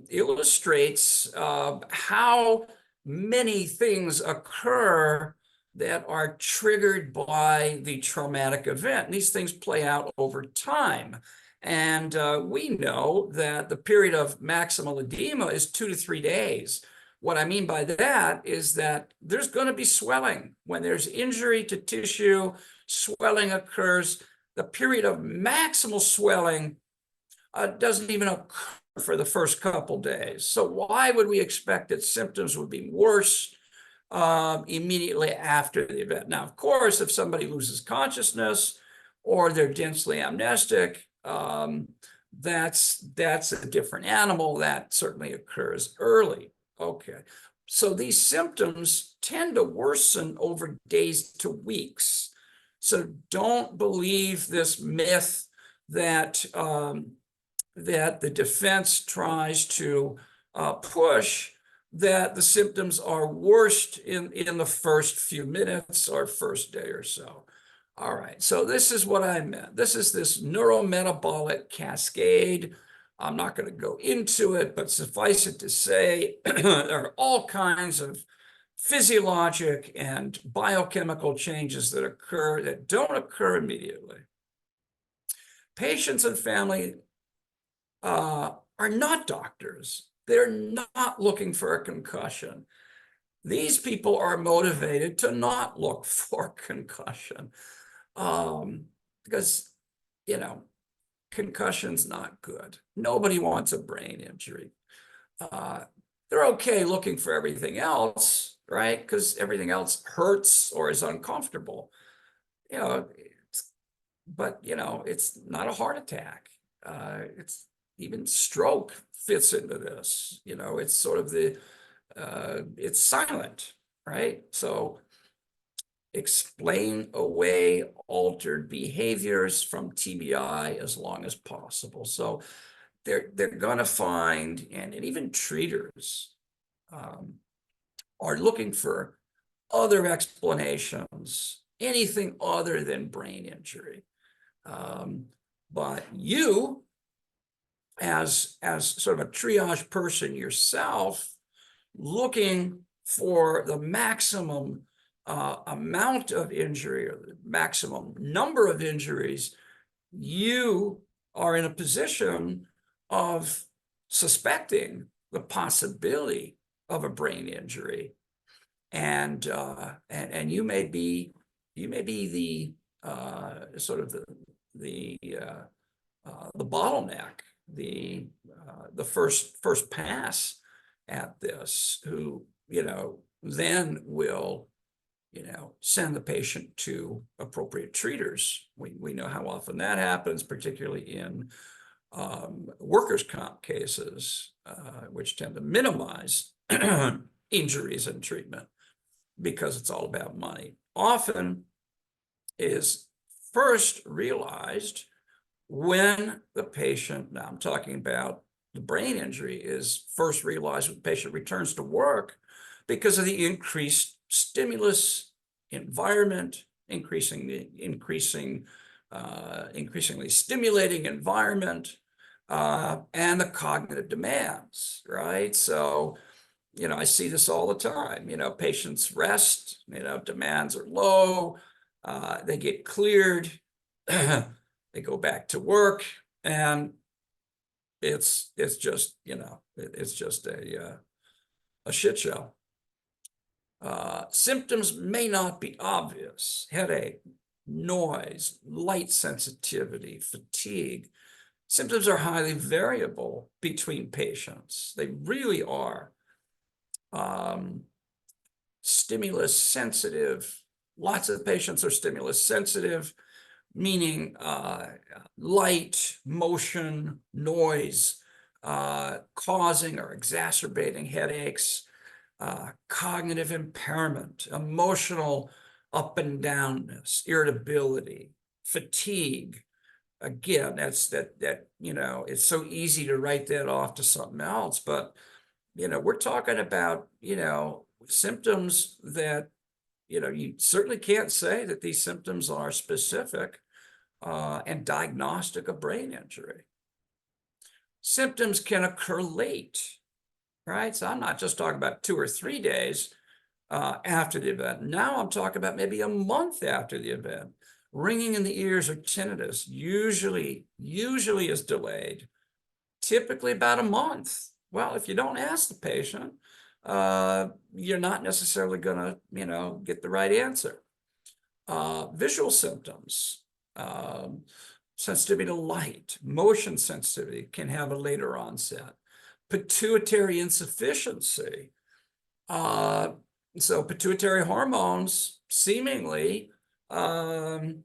illustrates how many things occur that are triggered by the traumatic event. And these things play out over time. And we know that the period of maximal edema is 2 to 3 days. What I mean by that is that there's going to be swelling. When there's injury to tissue, swelling occurs. The period of maximal swelling doesn't even occur for the first couple days. So why would we expect that symptoms would be worse immediately after the event? Now, of course, if somebody loses consciousness or they're densely amnestic, that's a different animal. That certainly occurs early. Okay, so these symptoms tend to worsen over days to weeks. So don't believe this myth that that the defense tries to push, that the symptoms are worst in the first few minutes or first day or so. All right, so this is what I meant. This is this neurometabolic cascade. I'm not going to go into it, but suffice it to say, there are all kinds of physiologic and biochemical changes that occur that don't occur immediately. Patients and family are not doctors. They're not looking for a concussion. These people are motivated to not look for concussion because, concussion's not good. Nobody wants a brain injury. They're okay looking for everything else, right? Because everything else hurts or is uncomfortable. But it's not a heart attack. It's even stroke fits into this. It's sort of it's silent, right? So explain away altered behaviors from TBI as long as possible. So they're going to find, and even treaters are looking for other explanations, anything other than brain injury. But you, as sort of a triage person yourself, looking for the maximum amount of injury or the maximum number of injuries, you are in a position of suspecting the possibility of a brain injury, and you may be the sort of the bottleneck, the first pass at this, who then will send the patient to appropriate treaters. We know how often that happens, particularly in workers' comp cases, which tend to minimize injuries and treatment because it's all about money. Often is first realized when the patient, now I'm talking about the brain injury, is first realized when the patient returns to work because of the increased stimulus environment, increasingly stimulating environment, and the cognitive demands, right? So, I see this all the time. Patients rest, demands are low, they get cleared, they go back to work, and it's just, it's just a shit show. Symptoms may not be obvious: headache, noise, light sensitivity, fatigue. Symptoms are highly variable between patients. They really are. Stimulus sensitive. Lots of patients are stimulus sensitive, meaning light, motion, noise, causing or exacerbating headaches, cognitive impairment, emotional up and downness, irritability, fatigue. Again, that it's so easy to write that off to something else, but we're talking about symptoms that you certainly can't say that these symptoms are specific and diagnostic of brain injury. Symptoms can occur late, right? So I'm not just talking about 2 or 3 days after the event. Now I'm talking about maybe a month after the event. Ringing in the ears or tinnitus usually is delayed, typically about a month. Well, if you don't ask the patient, you're not necessarily going to, get the right answer. Visual symptoms, sensitivity to light, motion sensitivity can have a later onset. Pituitary insufficiency. So pituitary hormones seemingly can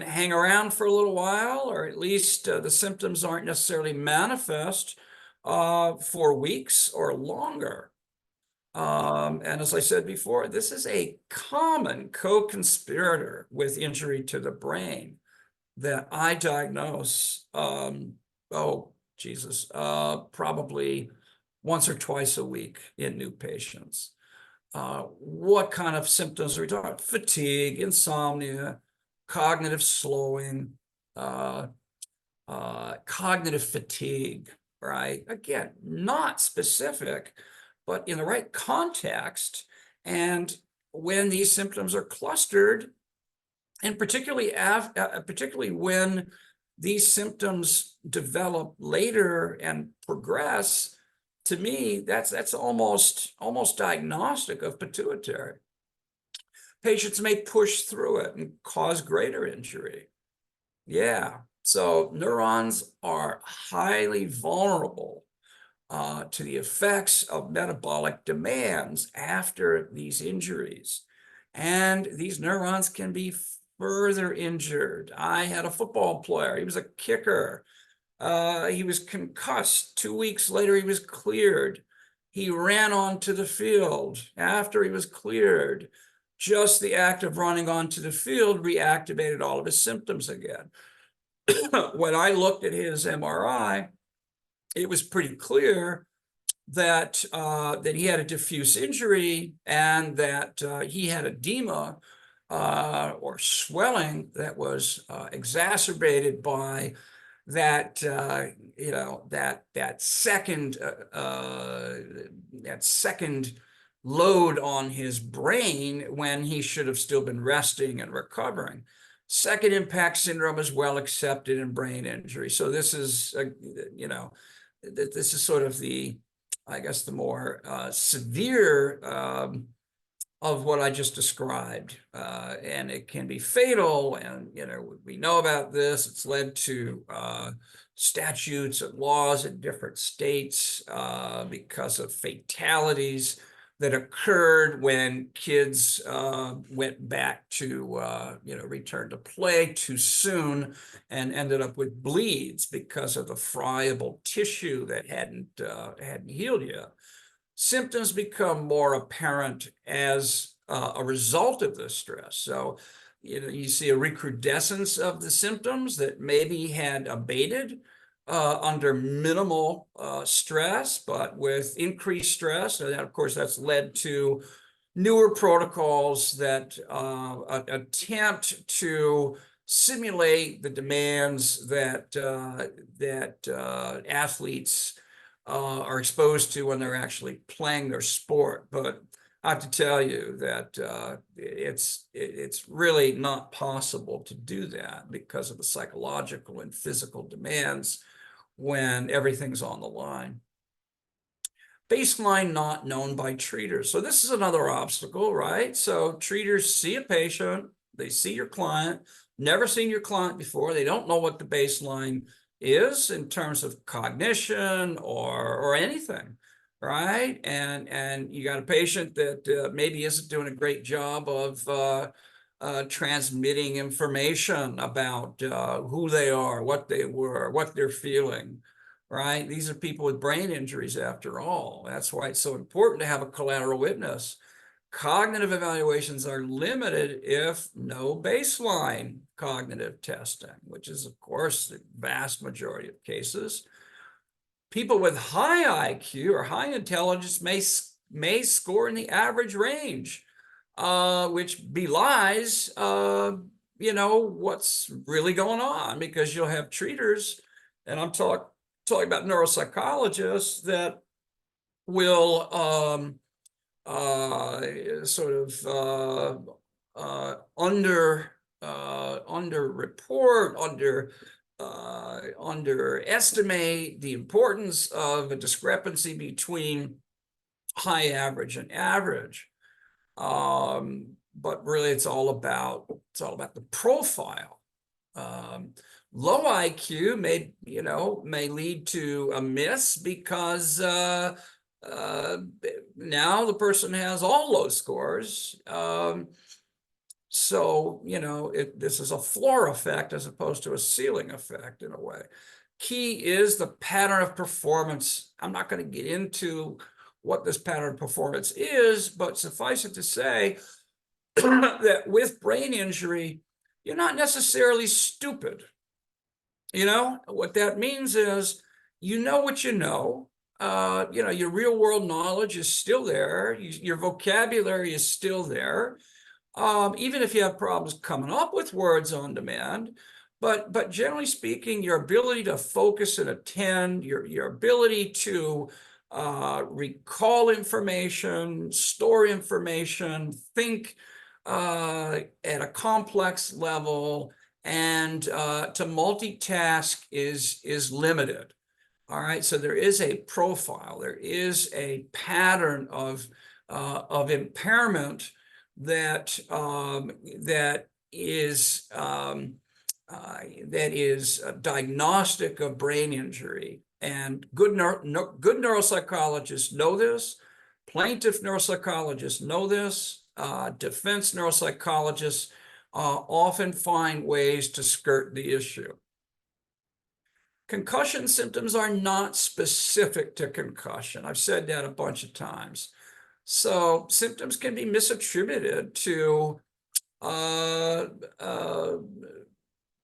hang around for a little while, or at least the symptoms aren't necessarily manifest for weeks or longer. And as I said before, this is a common co-conspirator with injury to the brain that I diagnose, probably once or twice a week in new patients. What kind of symptoms are we talking about? Fatigue, insomnia, cognitive slowing, cognitive fatigue, right? Again, not specific, but in the right context. And when these symptoms are clustered, and particularly when these symptoms develop later and progress, to me, that's almost diagnostic of pituitary. Patients may push through it and cause greater injury. Yeah, so neurons are highly vulnerable to the effects of metabolic demands after these injuries. And these neurons can be further injured. I had a football player, he was a kicker. He was concussed. 2 weeks later, he was cleared. He ran onto the field after he was cleared. Just the act of running onto the field reactivated all of his symptoms again. When I looked at his MRI, it was pretty clear that he had a diffuse injury and that he had edema or swelling that was exacerbated by that second load on his brain when he should have still been resting and recovering. Second impact syndrome is well accepted in brain injury. So this is this is sort of the more severe of what I just described, and it can be fatal. And we know about this. It's led to statutes and laws in different states because of fatalities that occurred when kids went back to return to play too soon and ended up with bleeds because of the friable tissue that hadn't healed yet. Symptoms become more apparent as a result of this stress. So, you see a recrudescence of the symptoms that maybe had abated under minimal stress, but with increased stress. And of course, that's led to newer protocols that attempt to simulate the demands that athletes are exposed to when they're actually playing their sport. But I have to tell you that it's really not possible to do that because of the psychological and physical demands when everything's on the line. Baseline not known by treaters. So this is another obstacle, right? So treaters see a patient, they see your client, never seen your client before. They don't know what the baseline is in terms of cognition or anything, right? And you got a patient that maybe isn't doing a great job of transmitting information about who they are, what they were, what they're feeling, right? These are people with brain injuries after all. That's why it's so important to have a collateral witness. Cognitive evaluations are limited if no baseline cognitive testing, which is, of course, the vast majority of cases. People with high IQ or high intelligence may score in the average range, which belies, what's really going on, because you'll have treaters, and I'm talking about neuropsychologists that will underestimate the importance of a discrepancy between high average and average. But really it's all about the profile. Low IQ may lead to a miss because now the person has all low scores. So, this is a floor effect as opposed to a ceiling effect in a way. Key is the pattern of performance. I'm not going to get into what this pattern of performance is, but suffice it to say that with brain injury, you're not necessarily stupid. What that means is, what you know. Your real world knowledge is still there. Your vocabulary is still there. Even if you have problems coming up with words on demand, but generally speaking, your ability to focus and attend, your ability to recall information, store information, think at a complex level, and to multitask is limited. All right, so there is a profile, there is a pattern of impairment that is diagnostic of brain injury, and good neuropsychologists know this. Plaintiff neuropsychologists know this. Defense neuropsychologists often find ways to skirt the issue. Concussion symptoms are not specific to concussion. I've said that a bunch of times. So symptoms can be misattributed to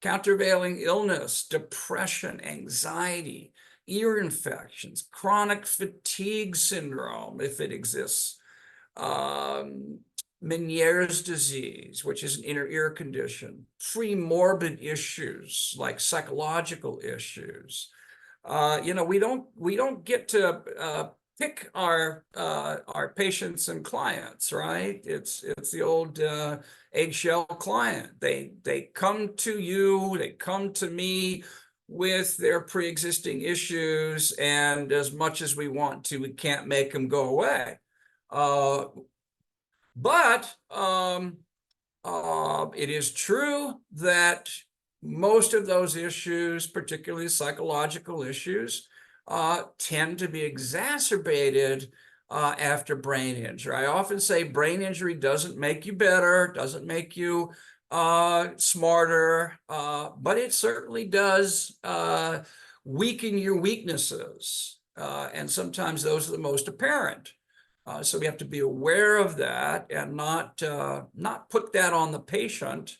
countervailing illness, depression, anxiety, ear infections, chronic fatigue syndrome, if it exists, Meniere's disease, which is an inner ear condition, premorbid issues like psychological issues. We don't get to pick our patients and clients, right? It's the old eggshell client. They come to you, they come to me with their pre-existing issues, and as much as we want to, we can't make them go away. But it is true that most of those issues, particularly psychological issues, tend to be exacerbated after brain injury. I often say brain injury doesn't make you better, doesn't make you smarter, but it certainly does weaken your weaknesses. And sometimes those are the most apparent. So we have to be aware of that and not put that on the patient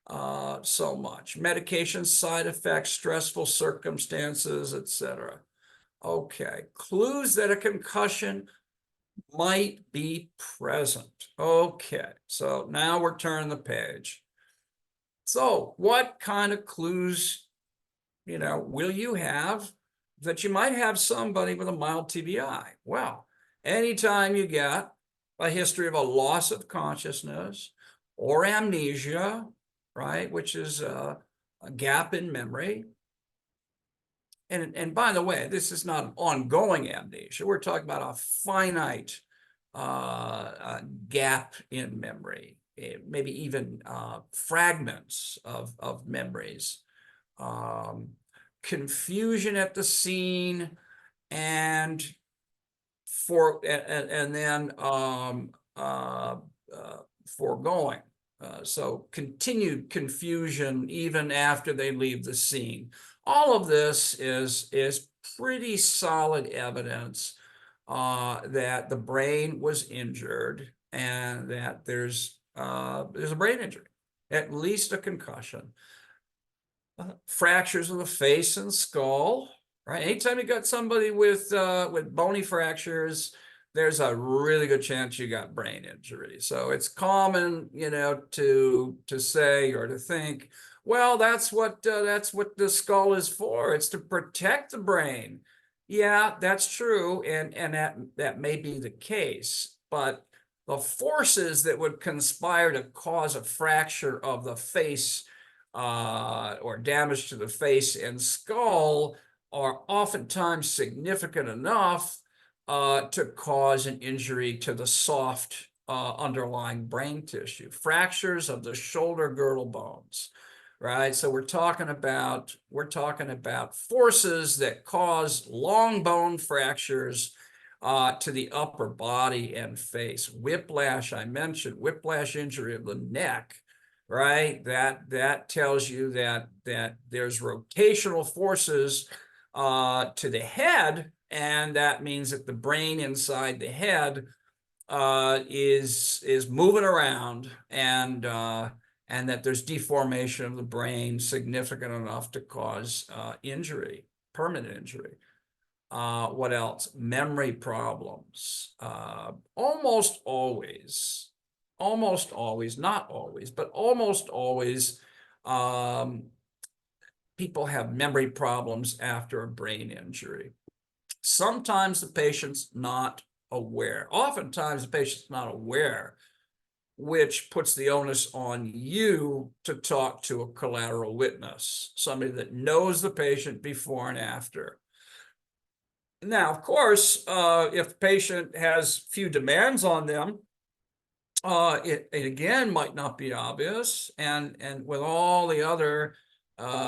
so much. Medication side effects, stressful circumstances, etc. Okay, clues that a concussion might be present. Okay, so now we're turning the page. So what kind of clues, will you have that you might have somebody with a mild TBI? Well, anytime you get a history of a loss of consciousness or amnesia, right, which is a gap in memory. And by the way, this is not an ongoing amnesia. We're talking about a finite gap in memory, maybe even fragments of memories. Confusion at the scene, and then foregoing. So continued confusion even after they leave the scene. All of this is pretty solid evidence that the brain was injured and that there's a brain injury, at least a concussion. Fractures of the face and skull, right? Anytime you got somebody with bony fractures, there's a really good chance you got brain injury. So it's common, to say or to think, well, that's what the skull is for. It's to protect the brain. Yeah, that's true, and that may be the case, but the forces that would conspire to cause a fracture of the face or damage to the face and skull are oftentimes significant enough to cause an injury to the soft underlying brain tissue. Fractures of the shoulder girdle bones, right? So we're talking about forces that cause long bone fractures to the upper body and face. Whiplash, I mentioned, whiplash injury of the neck, right? That tells you that there's rotational forces to the head, and that means that the brain inside the head is moving around, and that there's deformation of the brain significant enough to cause injury, permanent injury. What else? Memory problems. Almost always, not always, but almost always, people have memory problems after a brain injury. Sometimes the patient's not aware. Oftentimes the patient's not aware, which puts the onus on you to talk to a collateral witness, somebody that knows the patient before and after. Now, of course, if the patient has few demands on them, it again might not be obvious, and with all the other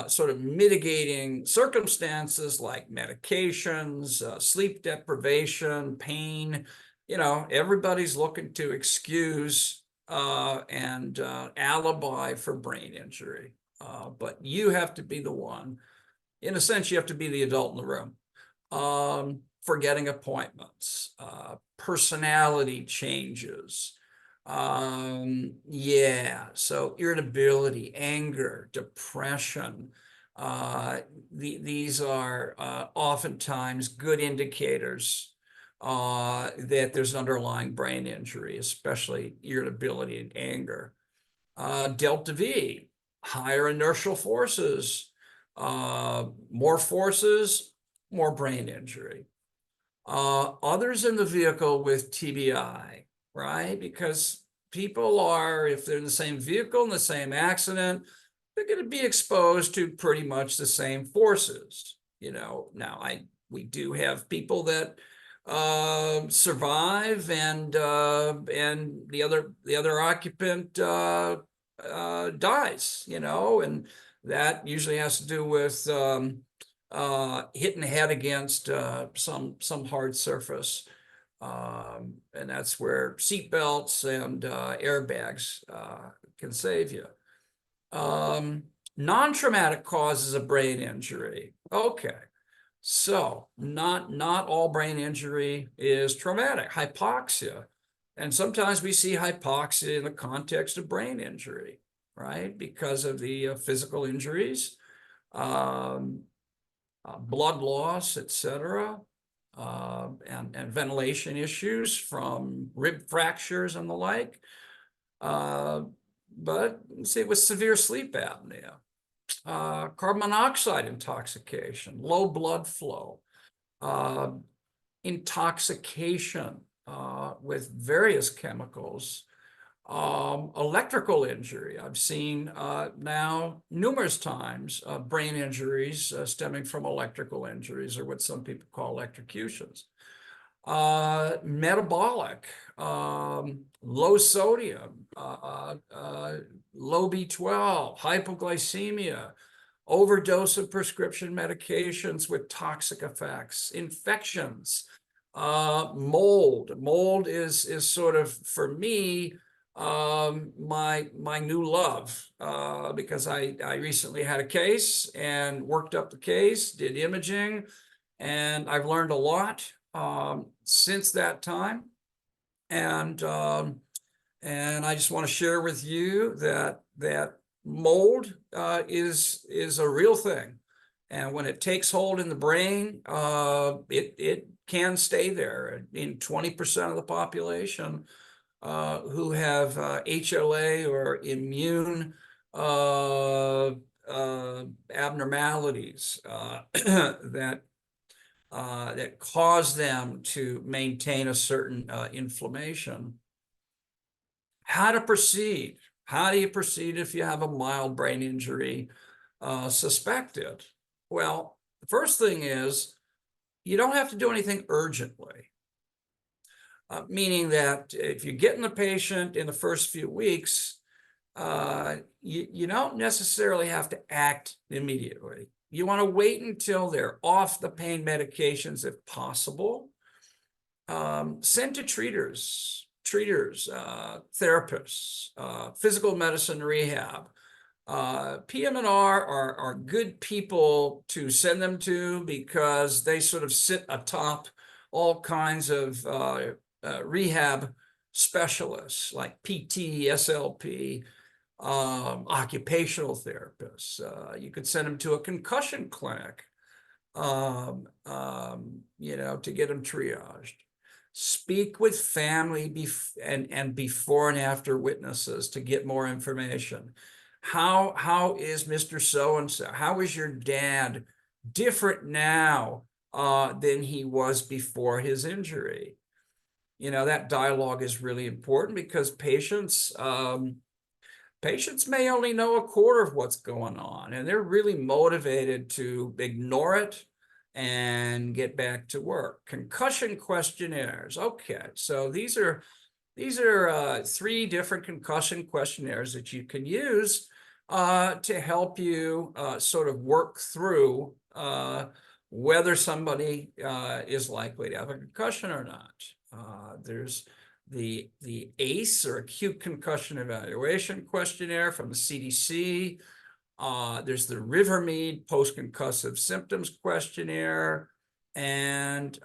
sort of mitigating circumstances like medications, sleep deprivation, pain, everybody's looking to excuse and alibi for brain injury. But you have to be the one. In a sense, you have to be the adult in the room. Forgetting appointments, personality changes. So irritability, anger, depression, these are oftentimes good indicators that there's an underlying brain injury, especially irritability and anger. Delta V, higher inertial forces, more forces, more brain injury. Others in the vehicle with TBI, right? Because people are, if they're in the same vehicle, in the same accident, they're going to be exposed to pretty much the same forces. Now we do have people that survive, and the other occupant dies, and that usually has to do with hitting the head against some hard surface. And that's where seat belts and airbags can save you. Non-traumatic causes of brain injury. Okay, so not all brain injury is traumatic. Hypoxia, and sometimes we see hypoxia in the context of brain injury, right? Because of the physical injuries, blood loss, etc. And ventilation issues from rib fractures and the like. But see, with severe sleep apnea, carbon monoxide intoxication, low blood flow, intoxication with various chemicals, electrical injury. I've seen now numerous times brain injuries stemming from electrical injuries, or what some people call electrocutions. Metabolic, low sodium, low B12, hypoglycemia, overdose of prescription medications with toxic effects, infections, mold. Mold is sort of, for me, my new love, because I recently had a case and worked up the case, did imaging, and I've learned a lot since that time. And And I just want to share with you that mold is a real thing. And when it takes hold in the brain, it can stay there. In 20% of the population who have HLA or immune abnormalities that cause them to maintain a certain inflammation. How to proceed? How do you proceed if you have a mild brain injury suspected? Well, the first thing is you don't have to do anything urgently. Meaning that if you're getting the patient in the first few weeks, you don't necessarily have to act immediately. You want to wait until they're off the pain medications if possible. Send to treaters, therapists, physical medicine rehab. PM&R are good people to send them to because they sort of sit atop all kinds of rehab specialists like PT, SLP, occupational therapists. You could send them to a concussion clinic, to get them triaged. Speak with family and before and after witnesses to get more information. How is Mr. So-and-so? How is your dad different now than he was before his injury? That dialogue is really important because patients may only know a quarter of what's going on, and they're really motivated to ignore it and get back to work. Concussion questionnaires. Okay, so these are 3 different concussion questionnaires that you can use to help you sort of work through whether somebody is likely to have a concussion or not. There's the ACE, or Acute Concussion Evaluation Questionnaire from the CDC. There's the Rivermead Post-Concussive Symptoms Questionnaire. And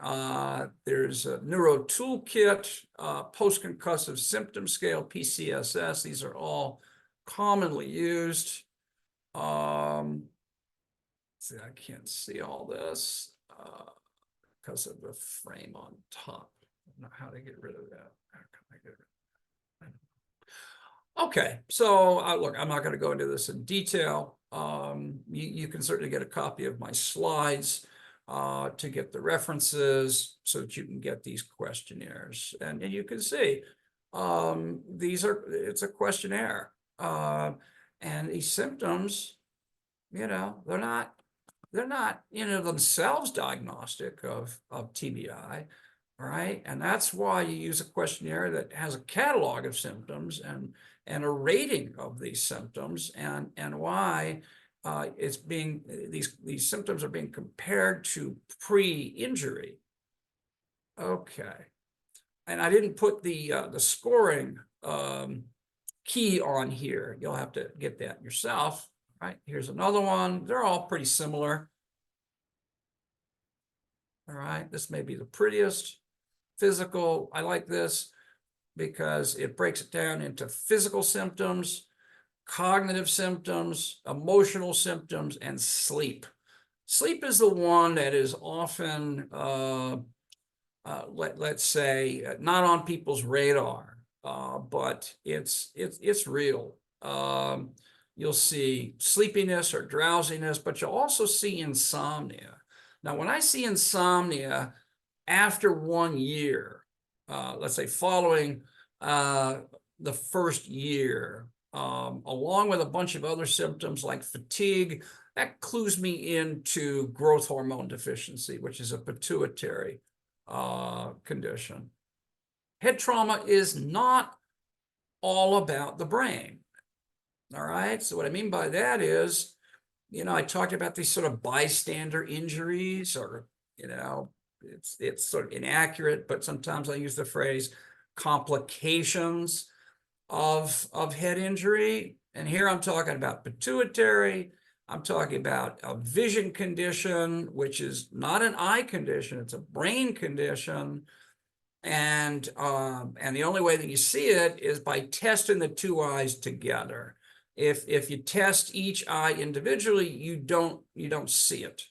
there's a Neuro Toolkit, Post-Concussive Symptom Scale, PCSS. These are all commonly used. See, I can't see all this because of the frame on top. I don't know how to get rid of that. How can I get rid of that? Okay, so look, I'm not going to go into this in detail. You can certainly get a copy of my slides to get the references so that you can get these questionnaires. And you can see it's a questionnaire. And these symptoms, they're not themselves diagnostic of TBI. All right, and that's why you use a questionnaire that has a catalog of symptoms and a rating of these symptoms, and why these symptoms are being compared to pre-injury. Okay, and I didn't put the scoring key on here. You'll have to get that yourself. All right, here's another one. They're all pretty similar. All right, this may be the prettiest. Physical, I like this because it breaks it down into physical symptoms, cognitive symptoms, emotional symptoms, and sleep. Sleep is the one that is often, let's say, not on people's radar, but it's real. You'll see sleepiness or drowsiness, but you'll also see insomnia. Now, when I see insomnia after 1 year, let's say following the first year, along with a bunch of other symptoms like fatigue, that clues me into growth hormone deficiency, which is a pituitary condition. Head trauma is not all about the brain. All right, so what I mean by that is, I talked about these sort of bystander injuries, or, it's sort of inaccurate, but sometimes I use the phrase complications of head injury. And here I'm talking about pituitary. I'm talking about a vision condition, which is not an eye condition, it's a brain condition. And the only way that you see it is by testing the two eyes together. If you test each eye individually, you don't see it.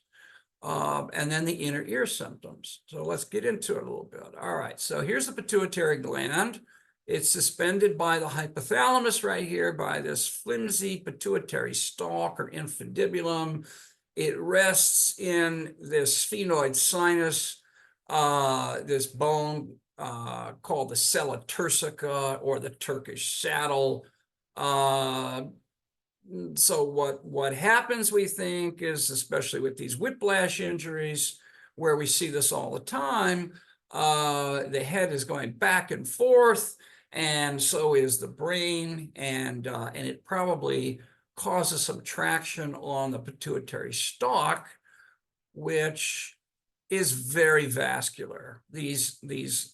And then the inner ear symptoms. So let's get into it a little bit. All right, so here's the pituitary gland. It's suspended by the hypothalamus right here by this flimsy pituitary stalk or infundibulum. It rests in this sphenoid sinus, this bone called the sella turcica or the Turkish saddle. So what happens, we think, is, especially with these whiplash injuries, where we see this all the time, the head is going back and forth, and so is the brain, and it probably causes some traction on the pituitary stalk, which is very vascular. These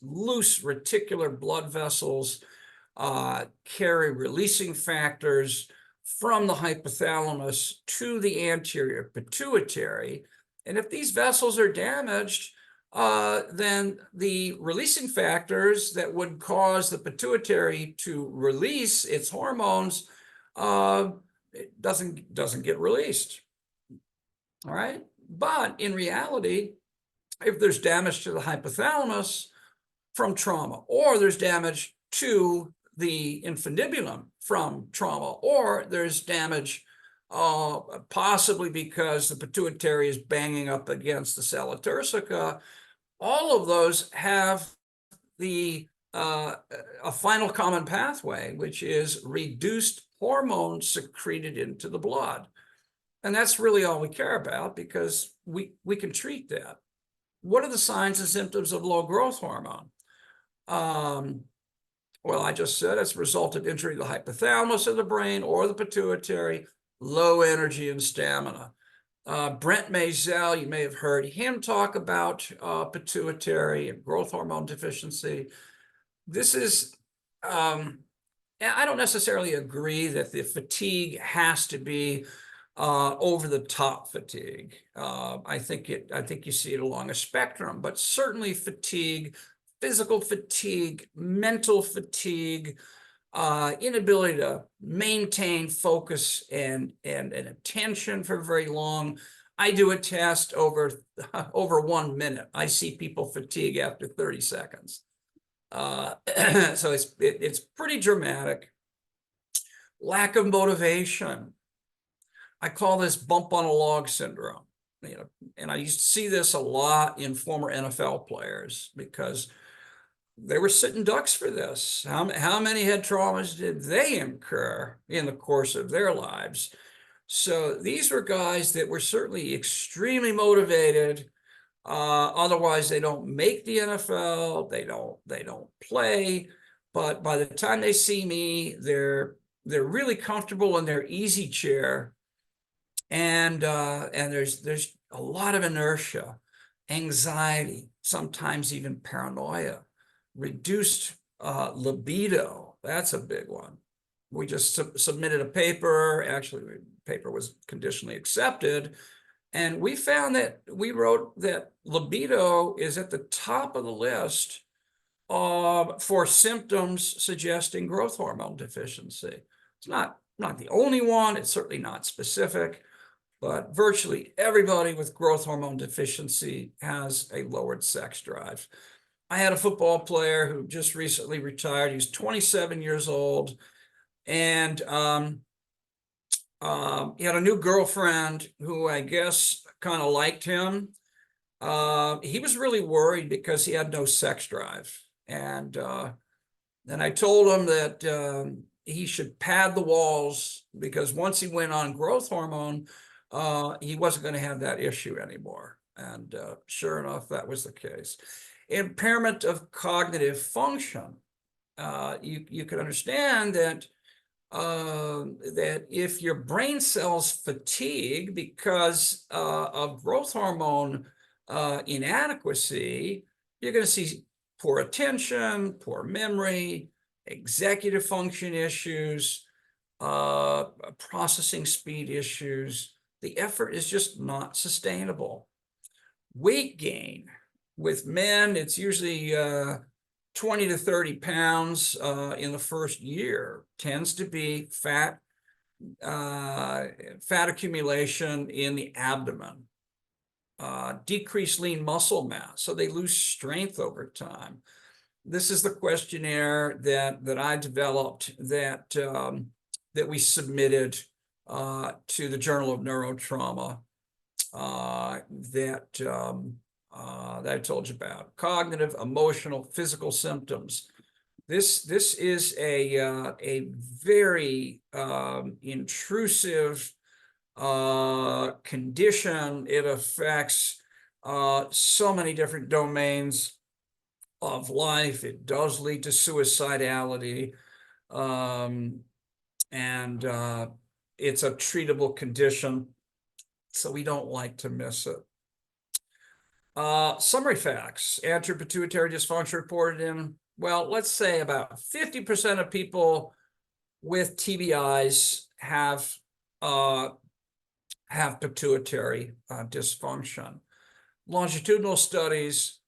loose reticular blood vessels carry releasing factors from the hypothalamus to the anterior pituitary. And if these vessels are damaged, then the releasing factors that would cause the pituitary to release its hormones it doesn't get released. All right. But in reality, if there's damage to the hypothalamus from trauma, or there's damage to the infundibulum from trauma, or there's damage possibly because the pituitary is banging up against the sella turcica, all of those have a final common pathway, which is reduced hormone secreted into the blood. And that's really all we care about, because we can treat that. What are the signs and symptoms of low growth hormone? Well, I just said it's a result of injury to the hypothalamus of the brain or the pituitary, low energy and stamina. Brent Maisel, you may have heard him talk about pituitary and growth hormone deficiency. This is, I don't necessarily agree that the fatigue has to be over the top fatigue. I think you see it along a spectrum, but certainly fatigue, physical fatigue, mental fatigue, inability to maintain focus and attention for very long. I do a test over 1 minute. I see people fatigue after 30 seconds. So it's pretty dramatic. Lack of motivation. I call this bump on a log syndrome. And I used to see this a lot in former NFL players, because they were sitting ducks for this. How many head traumas did they incur in the course of their lives? So these were guys that were certainly extremely motivated. Otherwise, they don't make the NFL. They don't play. But by the time they see me, they're really comfortable in their easy chair. And there's a lot of inertia, anxiety, sometimes even paranoia, reduced libido. That's a big one. We just submitted a paper. Actually, the paper was conditionally accepted. And we found that we wrote that libido is at the top of the list for symptoms suggesting growth hormone deficiency. It's not the only one. It's certainly not specific. But virtually everybody with growth hormone deficiency has a lowered sex drive. I had a football player who just recently retired. He was 27 years old, and he had a new girlfriend who I guess kind of liked him. He was really worried because he had no sex drive. And then I told him that he should pad the walls, because once he went on growth hormone, he wasn't going to have that issue anymore. And sure enough, that was the case. Impairment of cognitive function. You can understand that that if your brain cells fatigue because of growth hormone inadequacy, you're going to see poor attention, poor memory, executive function issues, processing speed issues. The effort is just not sustainable. Weight gain. With men, it's usually 20 to 30 pounds in the first year. Tends to be fat accumulation in the abdomen. Decreased lean muscle mass, so they lose strength over time. This is the questionnaire that I developed that that we submitted to the Journal of Neurotrauma that I told you about. Cognitive, emotional, physical symptoms. This is a very intrusive condition. It affects so many different domains of life. It does lead to suicidality, and it's a treatable condition, so we don't like to miss it. Summary facts. Anterior pituitary dysfunction reported in, well, let's say about 50% of people with TBIs have pituitary dysfunction. Longitudinal studies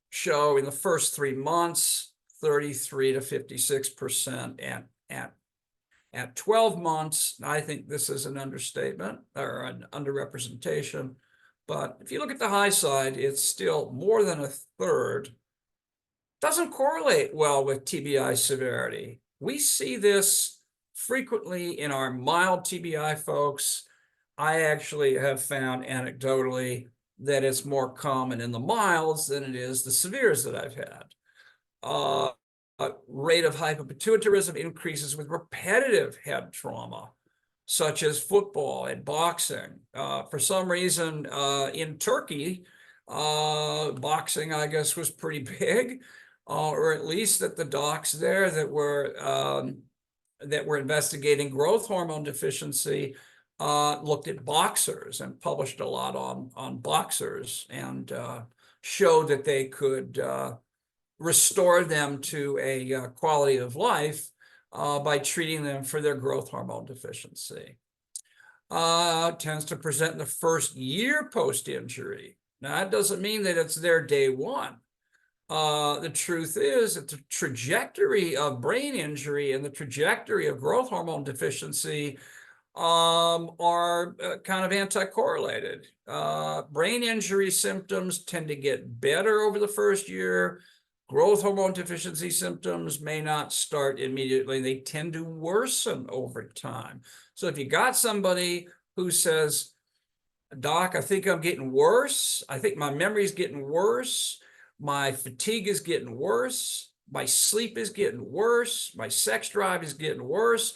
show in the first 3 months, 33 to 56%, at 12 months. I think this is an understatement or an underrepresentation, but if you look at the high side, it's still more than a third. Doesn't correlate well with TBI severity. We see this frequently in our mild TBI folks. I actually have found anecdotally that it's more common in the milds than it is the severes that I've had. Rate of hypopituitarism increases with repetitive head trauma, such as football and boxing. For some reason, in Turkey, boxing, I guess, was pretty big, or at least that the docs there that were investigating growth hormone deficiency looked at boxers and published a lot on boxers and showed that they could restore them to a quality of life by treating them for their growth hormone deficiency. Tends to present in the first year post-injury. Now, that doesn't mean that it's there day one. The truth is that the trajectory of brain injury and the trajectory of growth hormone deficiency are kind of anti-correlated. Brain injury symptoms tend to get better over the first year. Growth hormone deficiency symptoms may not start immediately. They tend to worsen over time. So if you got somebody who says, Doc, I think I'm getting worse. I think my memory's getting worse. My fatigue is getting worse. My sleep is getting worse. My sex drive is getting worse.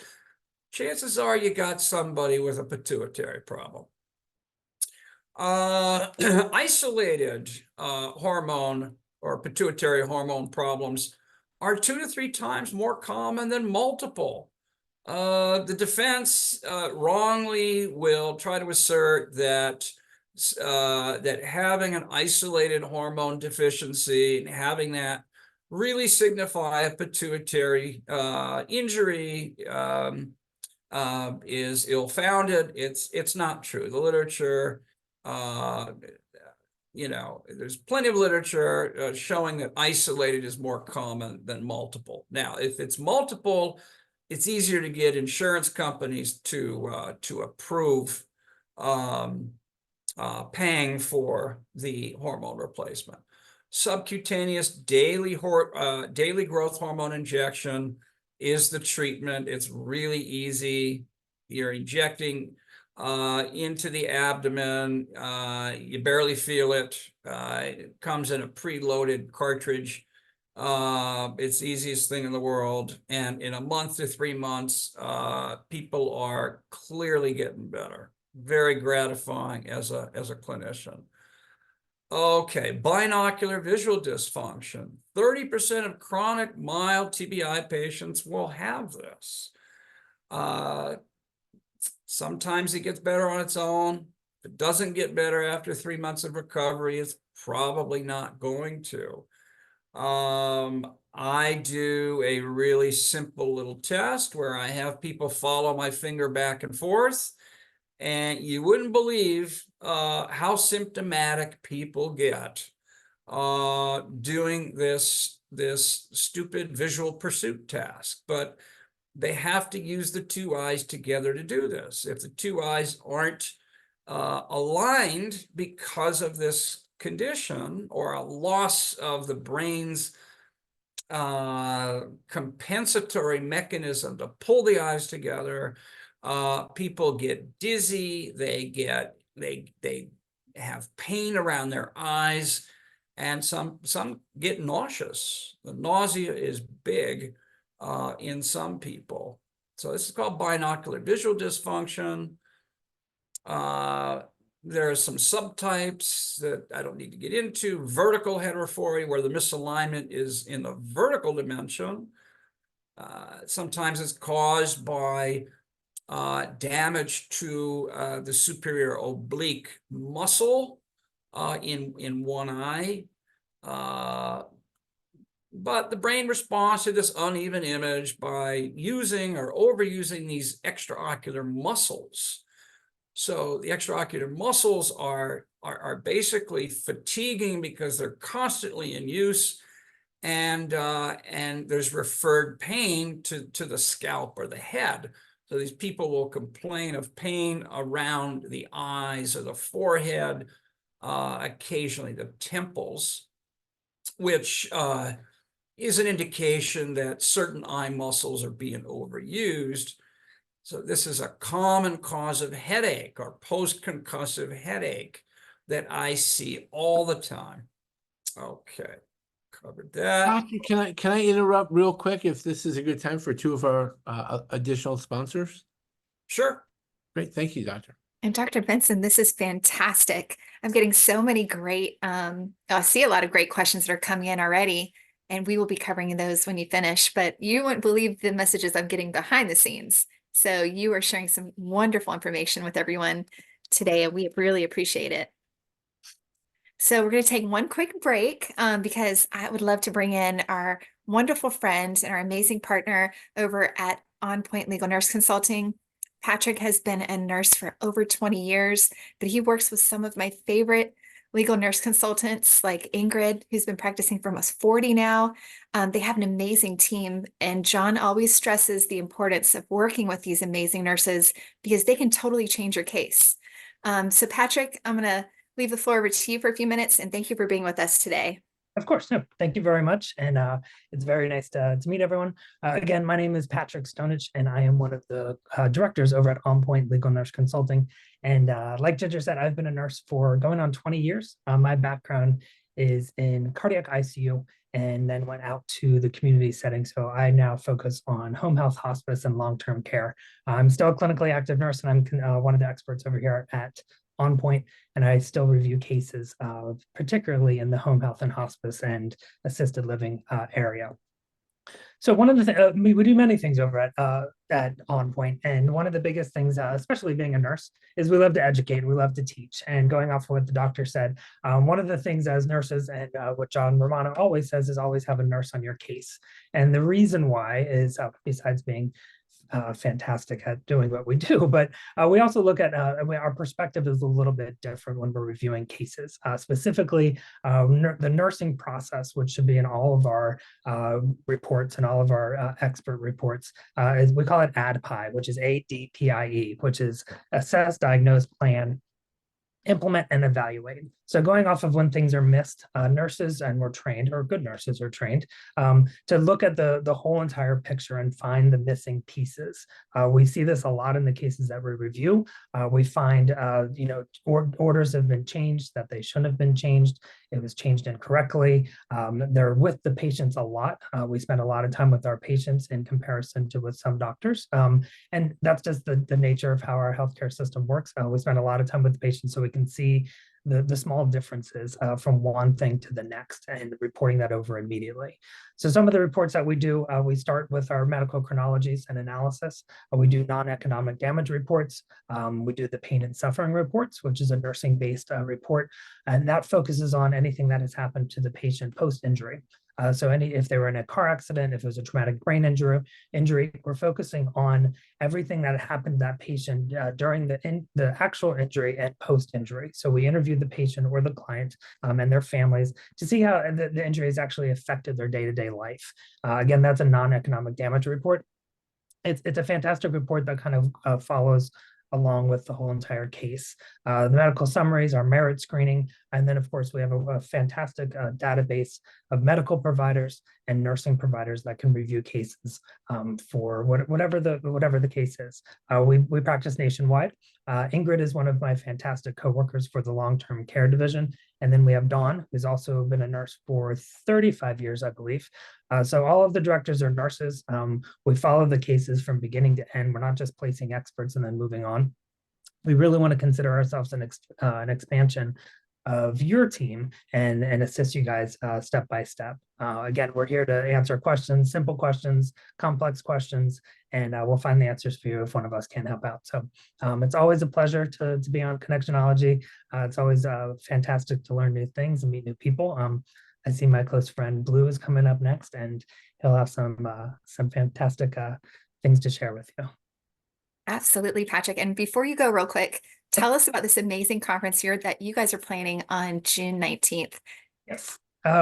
Chances are you got somebody with a pituitary problem. Isolated hormone or pituitary hormone problems are 2 to 3 times more common than multiple. The defense wrongly will try to assert that that having an isolated hormone deficiency and having that really signify a pituitary injury is ill-founded. It's not true. The literature, there's plenty of literature showing that isolated is more common than multiple. Now, if it's multiple, it's easier to get insurance companies to approve paying for the hormone replacement. Subcutaneous daily growth hormone injection is the treatment. It's really easy. You're injecting into the abdomen. You barely feel it. It comes in a preloaded cartridge. It's the easiest thing in the world. And in a month to 3 months, people are clearly getting better. Very gratifying as a clinician. Okay, binocular visual dysfunction. 30% of chronic mild TBI patients will have this. Sometimes it gets better on its own. If it doesn't get better after 3 months of recovery, it's probably not going to. I do a really simple little test where I have people follow my finger back and forth, and you wouldn't believe how symptomatic people get doing this stupid visual pursuit task, but they have to use the two eyes together to do this. If the two eyes aren't aligned because of this condition or a loss of the brain's compensatory mechanism to pull the eyes together, people get dizzy, they have pain around their eyes, and some get nauseous. The nausea is big in some people. So this is called binocular visual dysfunction. There are some subtypes that I don't need to get into. Vertical heterophoria, where the misalignment is in the vertical dimension. Sometimes it's caused by damage to the superior oblique muscle in one eye. But the brain responds to this uneven image by using or overusing these extraocular muscles. So the extraocular muscles are basically fatiguing because they're constantly in use, and there's referred pain to the scalp or the head. So these people will complain of pain around the eyes or the forehead, occasionally the temples, which is an indication that certain eye muscles are being overused. So this is a common cause of headache or post-concussive headache that I see all the time. Okay, covered that. Doctor, can I interrupt real quick if this is a good time for two of our additional sponsors? Sure. Great, thank you, Doctor. And Dr. Benson, this is fantastic. I'm getting so many great, I see a lot of great questions that are coming in already, and we will be covering those when you finish, but you wouldn't believe the messages I'm getting behind the scenes. So you are sharing some wonderful information with everyone today, and we really appreciate it. So we're going to take one quick break because I would love to bring in our wonderful friend and our amazing partner over at On Point Legal Nurse Consulting. Patrick has been a nurse for over 20 years, but he works with some of my favorite legal nurse consultants like Ingrid, who's been practicing for almost 40 now. They have an amazing team, and John always stresses the importance of working with these amazing nurses because they can totally change your case. So Patrick, I'm going to leave the floor over to you for a few minutes, and thank you for being with us today. Of course, no, thank you very much. And it's very nice to meet everyone. Again, my name is Patrick Stonich, and I am one of the directors over at On Point Legal Nurse Consulting. And like Ginger said, I've been a nurse for going on 20 years. My background is in cardiac ICU and then went out to the community setting. So I now focus on home health, hospice, and long-term care. I'm still a clinically active nurse, and I'm one of the experts over here at On Point, and I still review cases, particularly in the home health and hospice and assisted living area. So one of the we do many things over at On Point, and one of the biggest things, especially being a nurse, is we love to educate, we love to teach. And going off of what the doctor said, one of the things as nurses, and what John Romano always says, is always have a nurse on your case. And the reason why is, besides being fantastic at doing what we do, but we also look at our perspective is a little bit different when we're reviewing cases, specifically the nursing process, which should be in all of our reports and all of our expert reports, is we call it ADPIE, which is ADPIE, which is assess, diagnose, plan, implement, and evaluate. So going off of when things are missed, nurses, and we're trained, or good nurses are trained, to look at the whole entire picture and find the missing pieces. We see this a lot in the cases that we review. We find, orders have been changed that they shouldn't have been changed. It was changed incorrectly. They're with the patients a lot. We spend a lot of time with our patients in comparison to with some doctors. And that's just the nature of how our healthcare system works. We spend a lot of time with the patients so we can see the small differences from one thing to the next and reporting that over immediately. So some of the reports that we do, we start with our medical chronologies and analysis. We do non-economic damage reports. We do the pain and suffering reports, which is a nursing-based report, and that focuses on anything that has happened to the patient post-injury. So if they were in a car accident, if it was a traumatic brain injury, we're focusing on everything that happened to that patient during the actual injury and post-injury. So we interviewed the patient or the client and their families to see how the injury has actually affected their day-to-day life. Again, that's a non-economic damage report. It's a fantastic report that kind of follows along with the whole entire case. The medical summaries, our merit screening, and then of course we have a fantastic database of medical providers and nursing providers that can review cases for whatever the case is. We practice nationwide. Ingrid is one of my fantastic coworkers for the long-term care division. And then we have Dawn, who's also been a nurse for 35 years, I believe. So all of the directors are nurses. We follow the cases from beginning to end. We're not just placing experts and then moving on. We really want to consider ourselves an expansion of your team and assist you guys step by step. Again, we're here to answer questions, simple questions, complex questions, and we'll find the answers for you if one of us can't help out. So it's always a pleasure to be on Connectionology. It's always fantastic to learn new things and meet new people. I see my close friend Blue is coming up next, and he'll have some fantastic things to share with you. Absolutely, Patrick. And before you go, real quick, tell us about this amazing conference here that you guys are planning on June 19th. Yes.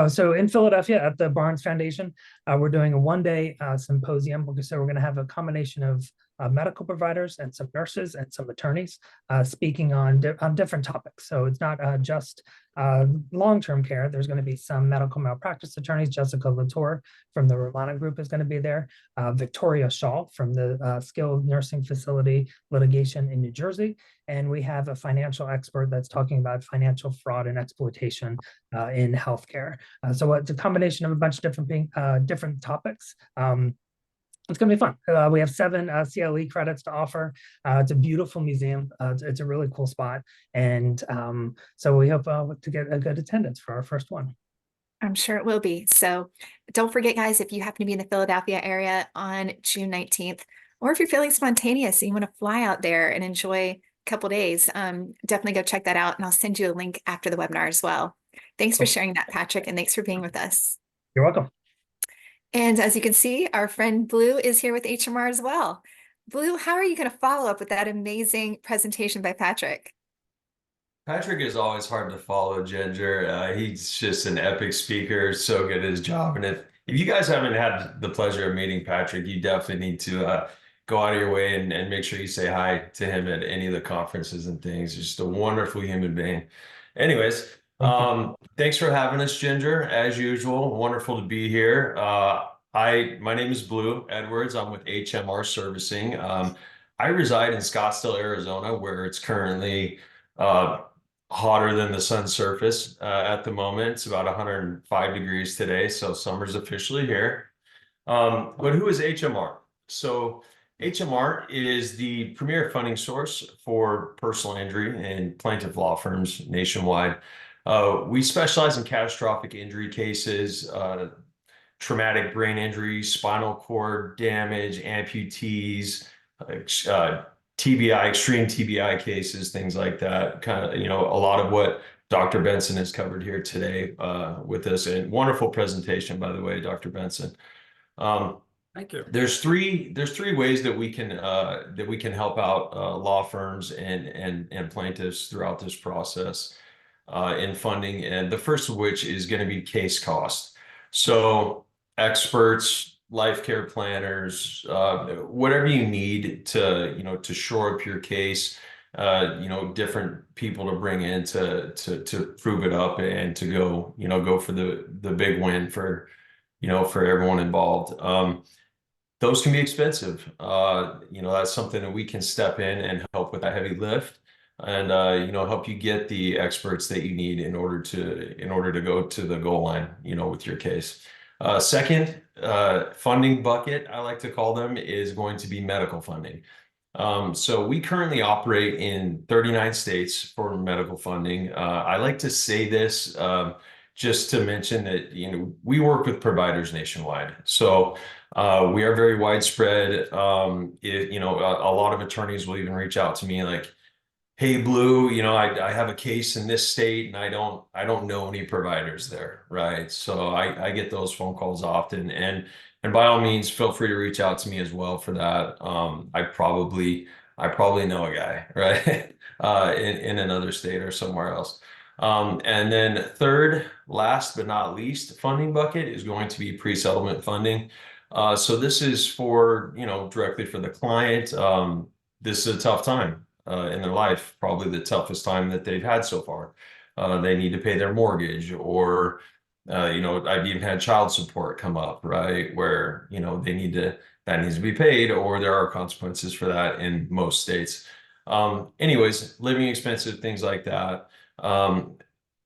So in Philadelphia at the Barnes Foundation, we're doing a one-day symposium. So we're going to have a combination of medical providers and some nurses and some attorneys speaking on different topics. So it's not just long-term care. There's going to be some medical malpractice attorneys. Jessica Latour from the Romano group is going to be there. Victoria Shaw from the skilled nursing facility litigation in New Jersey. And we have a financial expert that's talking about financial fraud and exploitation in healthcare. So it's a combination of a bunch of different topics. It's going to be fun. We have 7 CLE credits to offer. It's a beautiful museum. It's a really cool spot. And so we hope to get a good attendance for our first one. I'm sure it will be. So don't forget, guys, if you happen to be in the Philadelphia area on June 19th, or if you're feeling spontaneous and you want to fly out there and enjoy a couple days, definitely go check that out. And I'll send you a link after the webinar as well. Thanks for sharing that, Patrick, and thanks for being with us. You're welcome. And as you can see, our friend Blue is here with HMR as well. Blue, how are you going to follow up with that amazing presentation by Patrick? Patrick is always hard to follow, Ginger. He's just an epic speaker, so good at his job. And if you guys haven't had the pleasure of meeting Patrick, you definitely need to go out of your way and make sure you say hi to him at any of the conferences and things. He's just a wonderful human being. Anyways, thanks for having us, Ginger. As usual, wonderful to be here. My name is Blue Edwards. I'm with HMR Servicing. I reside in Scottsdale, Arizona, where it's currently hotter than the sun's surface at the moment. It's about 105 degrees today, so summer's officially here. But who is HMR? So HMR is the premier funding source for personal injury and plaintiff law firms nationwide. We specialize in catastrophic injury cases, traumatic brain injury, spinal cord damage, amputees, TBI, extreme TBI cases, things like that. Kind of, a lot of what Dr. Benson has covered here today with us. And wonderful presentation, by the way, Dr. Benson. Thank you. There's three ways that we can help out law firms and plaintiffs throughout this process in funding. And the first of which is going to be case cost. So experts, life care planners, whatever you need to shore up your case, different people to bring in to prove it up and to go for the big win for everyone involved. Those can be expensive. That's something that we can step in and help with that heavy lift and help you get the experts that you need in order to go to the goal line, with your case. Second, funding bucket, I like to call them, is going to be medical funding. So we currently operate in 39 states for medical funding. I like to say this just to mention that we work with providers nationwide. So we are very widespread. A lot of attorneys will even reach out to me like, hey, Blue, I have a case in this state and I don't know any providers there, right? So I get those phone calls often, and by all means, feel free to reach out to me as well for that. I probably know a guy, right? In another state or somewhere else. And then third, last but not least, funding bucket is going to be pre-settlement funding. So this is for, directly for the client. This is a tough time in their life, probably the toughest time that they've had so far. They need to pay their mortgage, or I've even had child support come up, right? Where, that needs to be paid, or there are consequences for that in most states. Anyways, living expenses, things like that.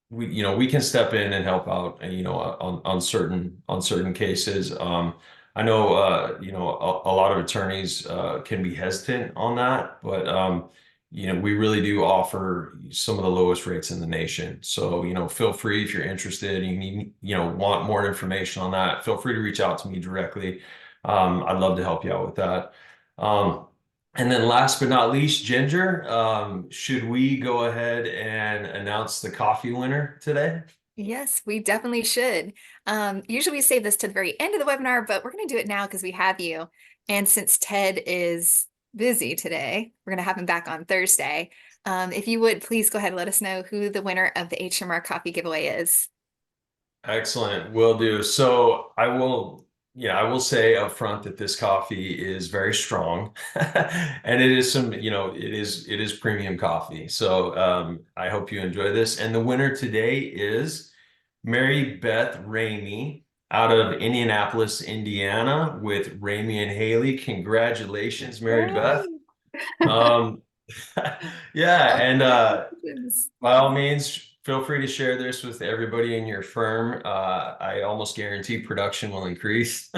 We can step in and help out, on certain cases. I know, a lot of attorneys can be hesitant on that, but we really do offer some of the lowest rates in the nation. So, feel free, if you're interested, you need, want more information on that, feel free to reach out to me directly. I'd love to help you out with that. And then last but not least, Ginger, should we go ahead and announce the coffee winner today? Yes, we definitely should. Usually we save this to the very end of the webinar, but we're going to do it now because we have you. And since Ted is busy today, we're going to have him back on Thursday. If you would, please go ahead and let us know who the winner of the HMR coffee giveaway is. Excellent, will do. So I will say up front that this coffee is very strong, and it is it is premium coffee. So I hope you enjoy this. And the winner today is Mary Beth Ramey out of Indianapolis, Indiana, with Ramey and Haley. Congratulations, Mary Beth. Yeah, and by all means, feel free to share this with everybody in your firm. I almost guarantee production will increase.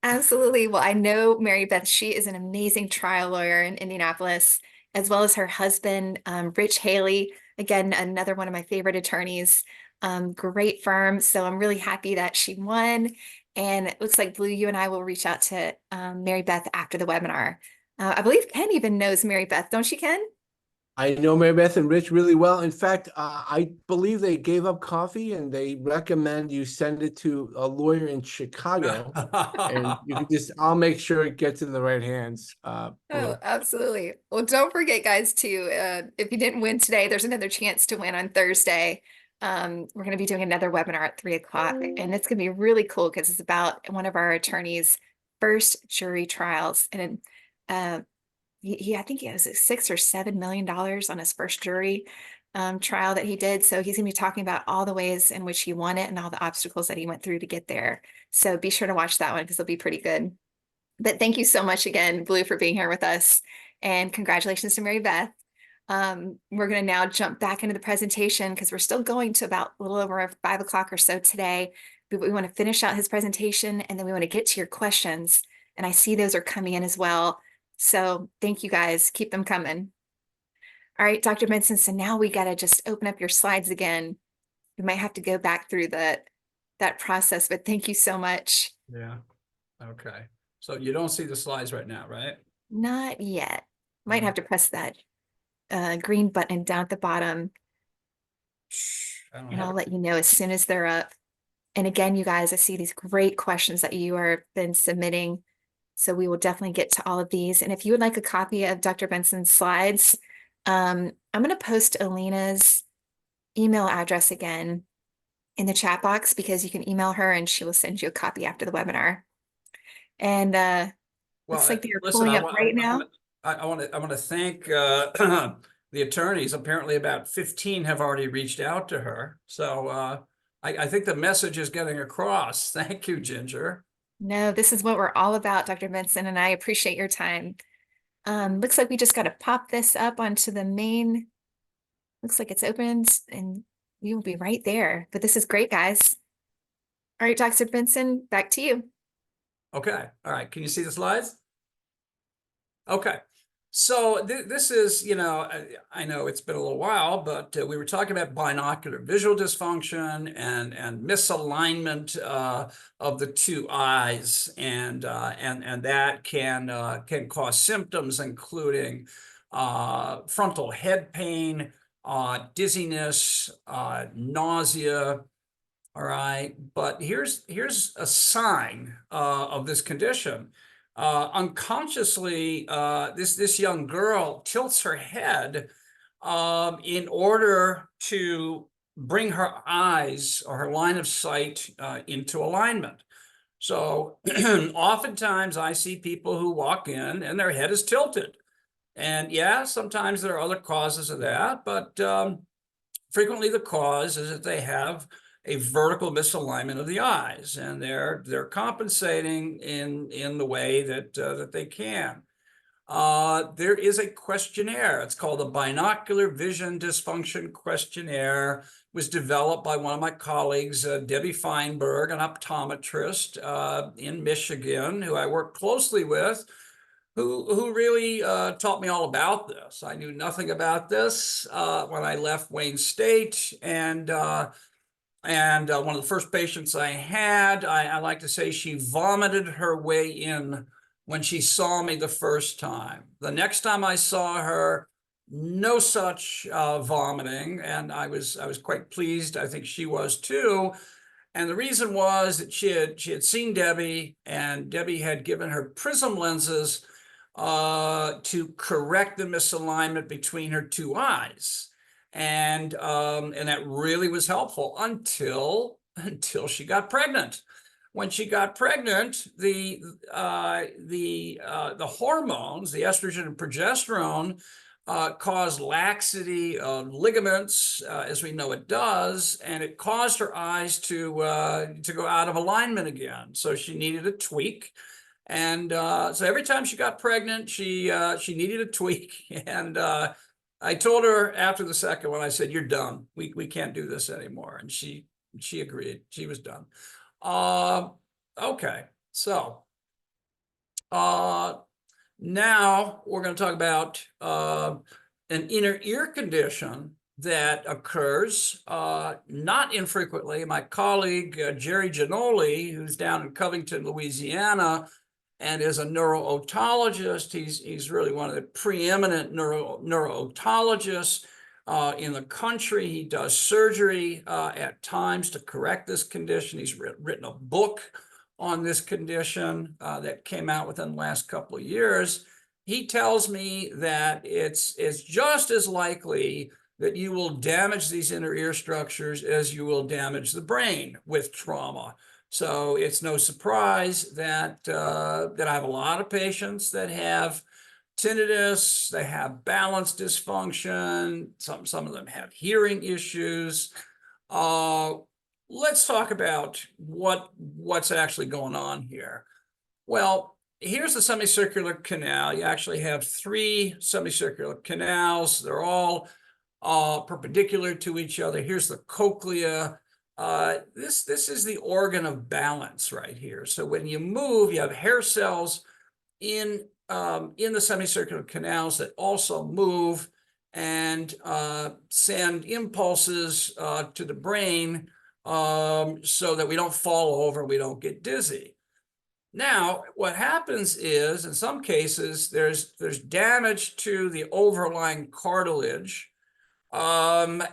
Absolutely. Well, I know Mary Beth, she is an amazing trial lawyer in Indianapolis, as well as her husband, Rich Haley. Again, another one of my favorite attorneys. Great firm. So I'm really happy that she won. And it looks like Blue, you and I will reach out to Mary Beth after the webinar. I believe Ken even knows Mary Beth, don't you, Ken? I know Mary Beth and Rich really well. In fact, I believe they gave up coffee and they recommend you send it to a lawyer in Chicago. And you can I'll make sure it gets in the right hands. Oh, absolutely. Well, don't forget, guys, too, if you didn't win today, there's another chance to win on Thursday. We're going to be doing another webinar at 3 o'clock, and it's going to be really cool because it's about one of our attorneys' first jury trials. And I think he has $6 or $7 million on his first jury trial that he did. So he's going to be talking about all the ways in which he won it and all the obstacles that he went through to get there. So be sure to watch that one because it'll be pretty good. But thank you so much again, Blue, for being here with us. And congratulations to Mary Beth. We're going to now jump back into the presentation because we're still going to about a little over 5 o'clock or so today. But we want to finish out his presentation and then we want to get to your questions. And I see those are coming in as well. So thank you guys. Keep them coming. All right, Dr. Benson. So now we got to just open up your slides again. We might have to go back through that process, but thank you so much. Yeah. Okay. So you don't see the slides right now, right? Not yet. Might have to press that green button down at the bottom. And I'll let you know as soon as they're up. And again, you guys, I see these great questions that you are been submitting. So we will definitely get to all of these. And if you would like a copy of Dr. Benson's slides, I'm going to post Alina's email address again in the chat box because you can email her and she will send you a copy after the webinar. And looks like they're pulling up right now. I want to thank the attorneys. Apparently about 15 have already reached out to her. So I think the message is getting across. Thank you, Ginger. No, this is what we're all about, Dr. Benson, and I appreciate your time. Looks like we just got to pop this up onto the main. Looks like it's opened and we will be right there. But this is great, guys. All right, Dr. Benson, back to you. Okay. All right. Can you see the slides? Okay. So this is, I know it's been a little while, but we were talking about binocular visual dysfunction and misalignment of the two eyes, and that can cause symptoms including frontal head pain, dizziness, nausea. All right, but here's a sign of this condition. Unconsciously, this young girl tilts her head in order to bring her eyes or her line of sight into alignment. So oftentimes I see people who walk in and their head is tilted. And yeah, sometimes there are other causes of that, but frequently the cause is that they have a vertical misalignment of the eyes, and they're compensating in the way that they can. There is a questionnaire. It's called the Binocular Vision Dysfunction Questionnaire. It was developed by one of my colleagues, Debbie Feinberg, an optometrist in Michigan, who I work closely with, who really taught me all about this. I knew nothing about this when I left Wayne State, and one of the first patients I had, I like to say she vomited her way in when she saw me the first time. The next time I saw her, no such vomiting, and I was quite pleased. I think she was too. And the reason was that she had seen Debbie, and Debbie had given her prism lenses to correct the misalignment between her two eyes. And that really was helpful until she got pregnant. When she got pregnant, the hormones, the estrogen and progesterone, cause laxity of ligaments, as we know it does, and it caused her eyes to go out of alignment again. So she needed a tweak. And so every time she got pregnant, she needed a tweak. And I told her after the second one, I said, "You're done. We can't do this anymore." And she agreed. She was done. Okay, so now we're going to talk about an inner ear condition that occurs not infrequently. My colleague, Jerry Giannoli, who's down in Covington, Louisiana, and is a neuro-otologist. He's really one of the preeminent neuro-otologists in the country. He does surgery at times to correct this condition. He's written a book on this condition that came out within the last couple of years. He tells me that it's just as likely that you will damage these inner ear structures as you will damage the brain with trauma. So it's no surprise that I have a lot of patients that have tinnitus, they have balance dysfunction, some of them have hearing issues. Let's talk about what's actually going on here. Well, here's the semicircular canal. You actually have 3 semicircular canals. They're all perpendicular to each other. Here's the cochlea. This is the organ of balance right here. So when you move, you have hair cells in the semicircular canals that also move and send impulses to the brain so that we don't fall over, we don't get dizzy. Now, what happens is, in some cases, there's damage to the overlying cartilage, and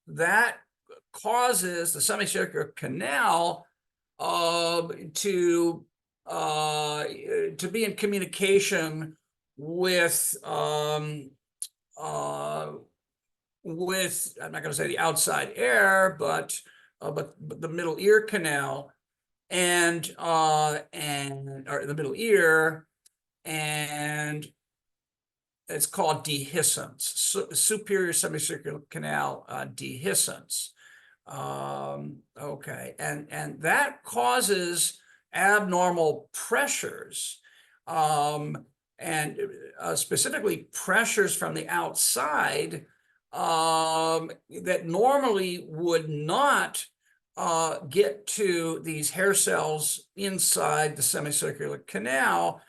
that causes the semicircular canal to be in communication with I'm not going to say the outside air, but the middle ear canal or the middle ear, and it's called dehiscence, superior semicircular canal dehiscence. Okay, and that causes abnormal pressures, and specifically pressures from the outside that normally would not get to these hair cells inside the semicircular canal.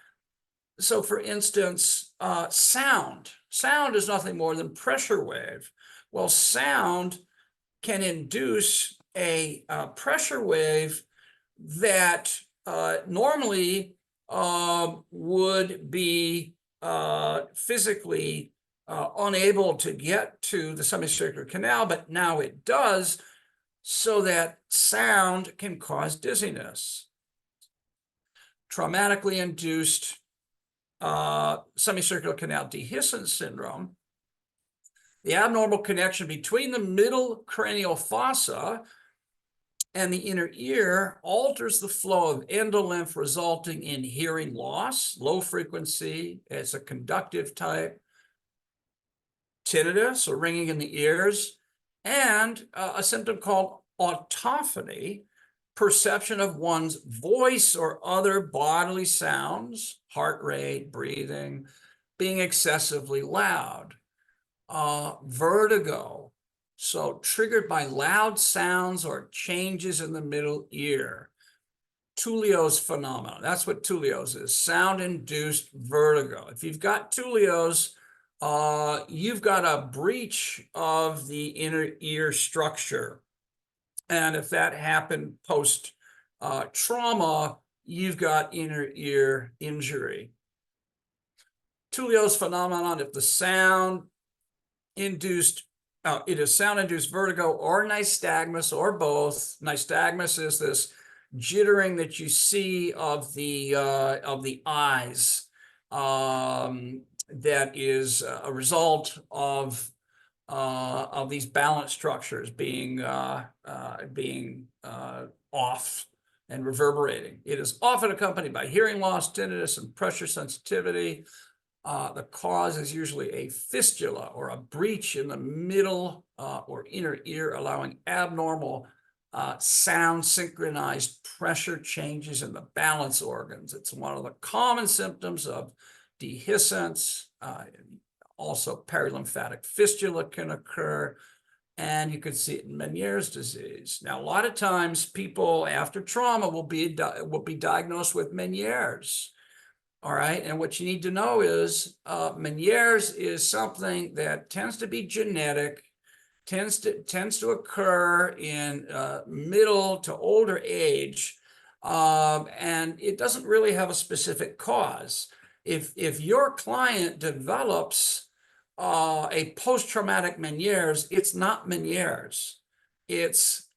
So for instance, sound is nothing more than pressure wave. Well, sound can induce a pressure wave that normally would be physically unable to get to the semicircular canal, but now it does, so that sound can cause dizziness. Traumatically induced semicircular canal dehiscence syndrome, the abnormal connection between the middle cranial fossa and the inner ear alters the flow of endolymph, resulting in hearing loss, low frequency, it's a conductive type, tinnitus or ringing in the ears, and a symptom called autophony, perception of one's voice or other bodily sounds, heart rate, breathing, being excessively loud. Vertigo, so triggered by loud sounds or changes in the middle ear. Tullio's phenomenon, that's what Tullio's is, sound-induced vertigo. If you've got Tullio's, you've got a breach of the inner ear structure. And if that happened post trauma, you've got inner ear injury. Tullio's phenomenon, if the sound-induced, it is sound-induced vertigo or nystagmus or both. Nystagmus is this jittering that you see of the eyes, that is a result of these balance structures being off and reverberating. It is often accompanied by hearing loss, tinnitus, and pressure sensitivity. The cause is usually a fistula or a breach in the middle or inner ear, allowing abnormal sound synchronized pressure changes in the balance organs. It's one of the common symptoms of dehiscence. Also, perilymphatic fistula can occur, and you can see it in Meniere's disease. Now, a lot of times people after trauma will be diagnosed with Meniere's. All right, and what you need to know is Meniere's is something that tends to be genetic, tends to occur in middle to older age, and it doesn't really have a specific cause. If your client develops a post-traumatic Meniere's, it's not Meniere's. It's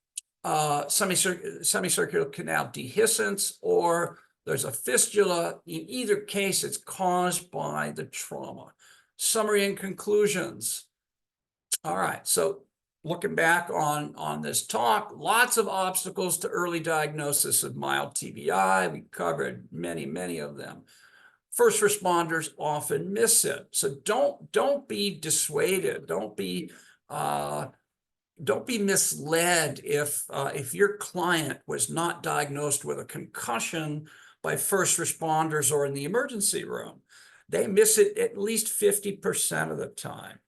semicircular canal dehiscence, or there's a fistula. In either case, it's caused by the trauma. Summary and conclusions. All right, so looking back on this talk, lots of obstacles to early diagnosis of mild TBI. We covered many of them. First responders often miss it, so don't be dissuaded. Don't be misled if your client was not diagnosed with a concussion by first responders or in the emergency room. They miss it at least 50% of the time.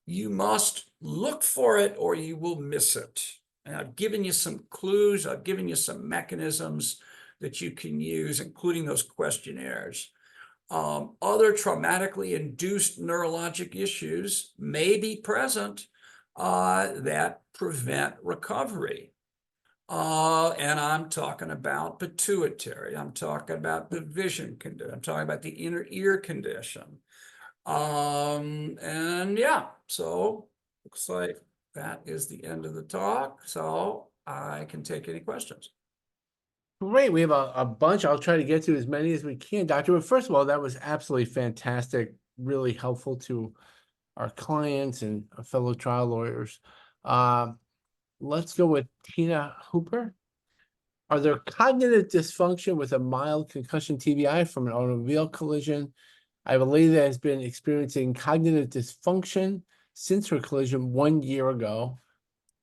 You must look for it or you will miss it. And I've given you some clues. I've given you some mechanisms that you can use, including those questionnaires. Other traumatically induced neurologic issues may be present that prevent recovery. And I'm talking about pituitary. I'm talking about the vision condition. I'm talking about the inner ear condition. And yeah, so looks like that is the end of the talk. So I can take any questions. Great. We have a bunch. I'll try to get to as many as we can, Doctor. But first of all, that was absolutely fantastic, really helpful to our clients and fellow trial lawyers. Let's go with Tina Hooper. Are there cognitive dysfunction with a mild concussion TBI from an automobile collision? I have a lady that has been experiencing cognitive dysfunction since her collision 1 year ago.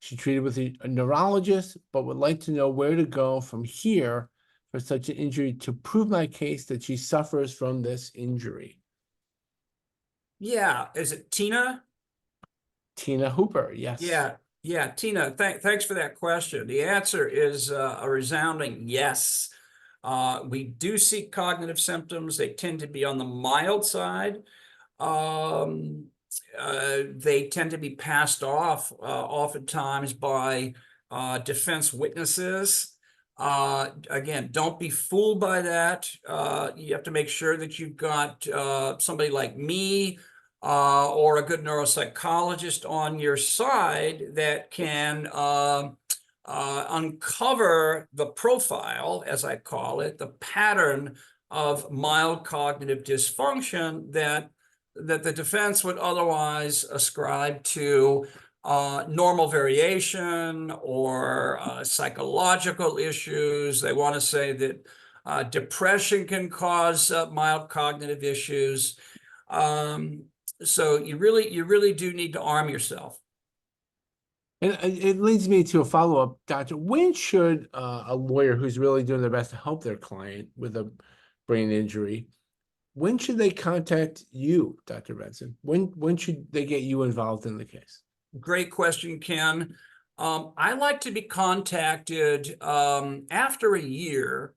She treated with a neurologist, but would like to know where to go from here for such an injury to prove my case that she suffers from this injury. Yeah, is it Tina? Tina Hooper, yes. Yeah, Tina, thanks for that question. The answer is a resounding yes. We do see cognitive symptoms. They tend to be on the mild side. They tend to be passed off oftentimes by defense witnesses. Again, don't be fooled by that. You have to make sure that you've got somebody like me or a good neuropsychologist on your side that can uncover the profile, as I call it, the pattern of mild cognitive dysfunction that the defense would otherwise ascribe to normal variation or psychological issues. They want to say that depression can cause mild cognitive issues. So you really do need to arm yourself. And it leads me to a follow-up, Doctor. When should a lawyer who's really doing their best to help their client with a brain injury, when should they contact you, Dr. Benson? When should they get you involved in the case? Great question, Ken. I like to be contacted after a year.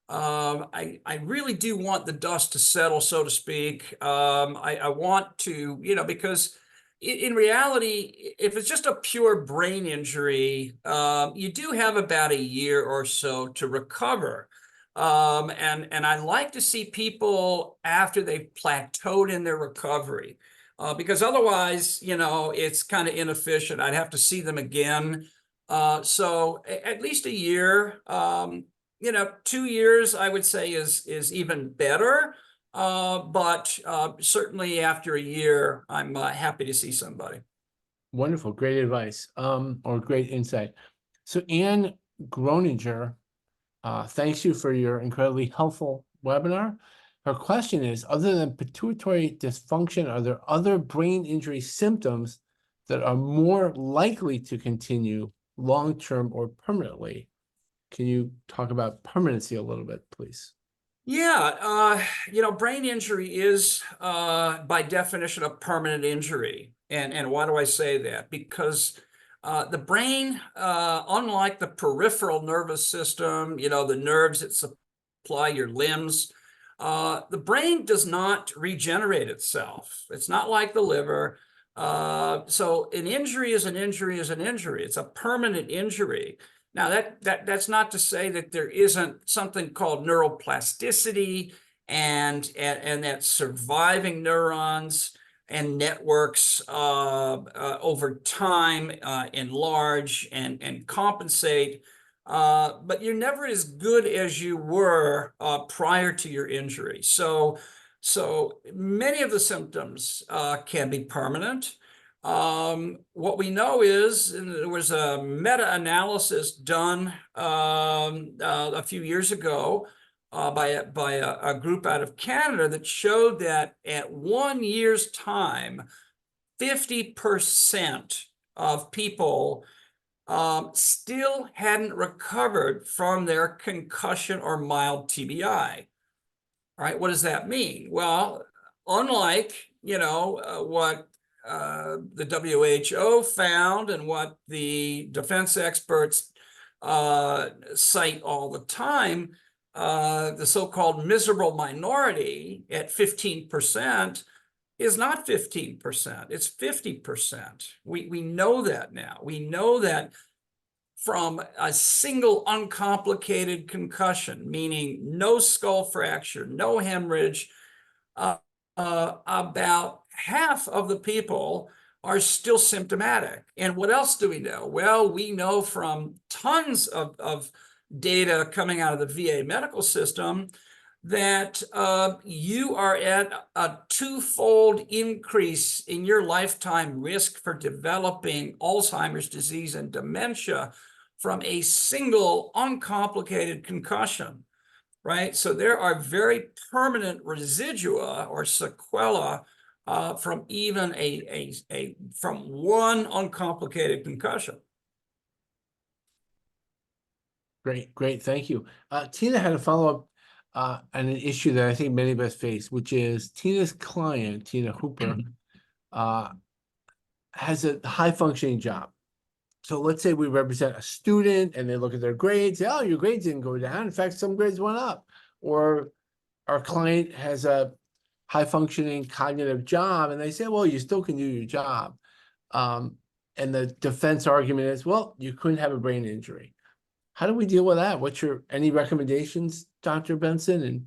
I really do want the dust to settle, so to speak. I want to, because in reality, if it's just a pure brain injury, you do have about a year or so to recover. And I like to see people after they've plateaued in their recovery. Because otherwise, it's kind of inefficient. I'd have to see them again. So at least a year, 2 years, I would say is even better. But certainly after a year, I'm happy to see somebody. Wonderful, great advice, or great insight. So Anne Groninger, thanks you for your incredibly helpful webinar. Her question is, other than pituitary dysfunction, are there other brain injury symptoms that are more likely to continue long-term or permanently? Can you talk about permanency a little bit, please? Yeah, brain injury is by definition a permanent injury. And why do I say that? Because the brain, unlike the peripheral nervous system, the nerves that supply your limbs, the brain does not regenerate itself. It's not like the liver. So an injury is an injury is an injury. It's a permanent injury. Now that's not to say that there isn't something called neuroplasticity and that surviving neurons and networks over time enlarge and compensate. But you're never as good as you were prior to your injury. So many of the symptoms can be permanent. What we know is, and there was a meta-analysis done a few years ago by a group out of Canada that showed that at 1 year's time, 50% of people still hadn't recovered from their concussion or mild TBI. All right, what does that mean? Well, unlike, what the WHO found and what the defense experts cite all the time, the so-called miserable minority at 15% is not 15%, it's 50%. We know that now. We know that from a single uncomplicated concussion, meaning no skull fracture, no hemorrhage, about half of the people are still symptomatic. And what else do we know? Well, we know from tons of data coming out of the VA medical system that you are at a twofold increase in your lifetime risk for developing Alzheimer's disease and dementia from a single uncomplicated concussion, right? So there are very permanent residua or sequela from even from one uncomplicated concussion. Great, thank you. Tina had a follow-up on an issue that I think many of us face, which is Tina's client, Tina Hooper, has a high-functioning job. So let's say we represent a student and they look at their grades, oh, your grades didn't go down. In fact, some grades went up. Or our client has a high-functioning cognitive job and they say, well, you still can do your job. And the defense argument is, well, you couldn't have a brain injury. How do we deal with that? What's your, any recommendations, Dr. Benson, in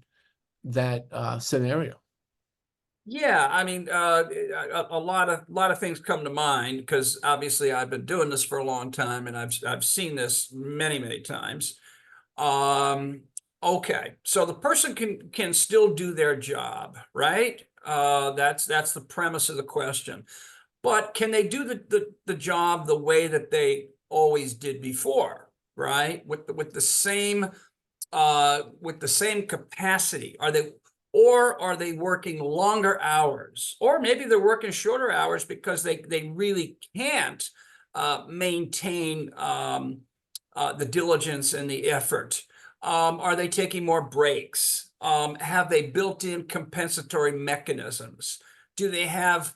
that scenario? Yeah, I mean, a lot of things come to mind because obviously I've been doing this for a long time and I've seen this many times. Okay, so the person can still do their job, right? That's the premise of the question. But can they do the job the way that they always did before, right? With the same capacity? Are they working longer hours? Or maybe they're working shorter hours because they really can't maintain the diligence and the effort. Are they taking more breaks? Have they built in compensatory mechanisms? Do they have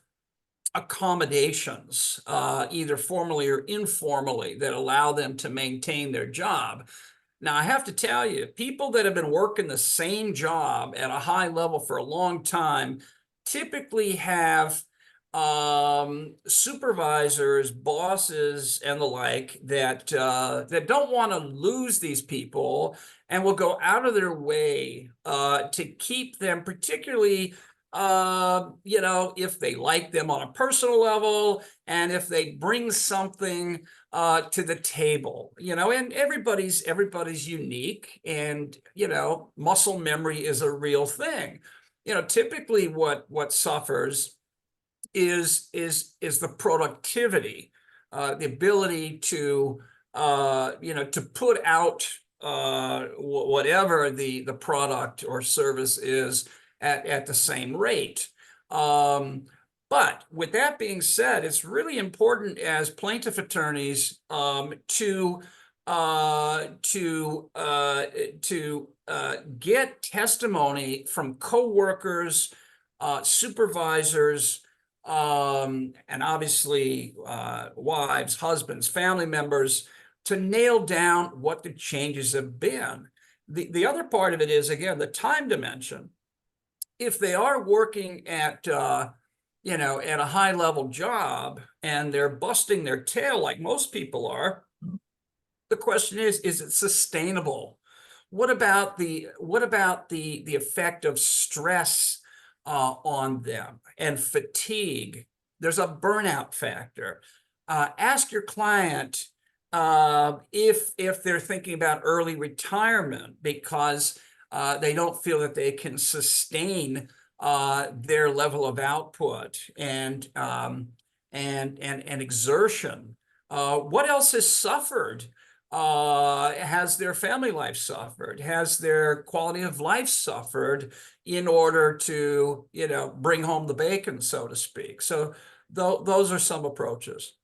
accommodations, either formally or informally, that allow them to maintain their job? Now, I have to tell you, people that have been working the same job at a high level for a long time typically have supervisors, bosses, and the like that don't want to lose these people and will go out of their way to keep them, particularly if they like them on a personal level and if they bring something to the table, and everybody's unique, and muscle memory is a real thing. Typically what suffers is the productivity, the ability to to put out whatever the product or service is at the same rate. But with that being said, it's really important as plaintiff attorneys to get testimony from coworkers, supervisors, and obviously wives, husbands, family members, to nail down what the changes have been. The other part of it is, again, the time dimension. If they are working at at a high level job and they're busting their tail like most people are, the question is it sustainable? What about the effect of stress on them and fatigue? There's a burnout factor. Ask your client if they're thinking about early retirement because they don't feel that they can sustain their level of output and exertion. What else has suffered? Has their family life suffered? Has their quality of life suffered in order to, bring home the bacon, so to speak? So those are some approaches.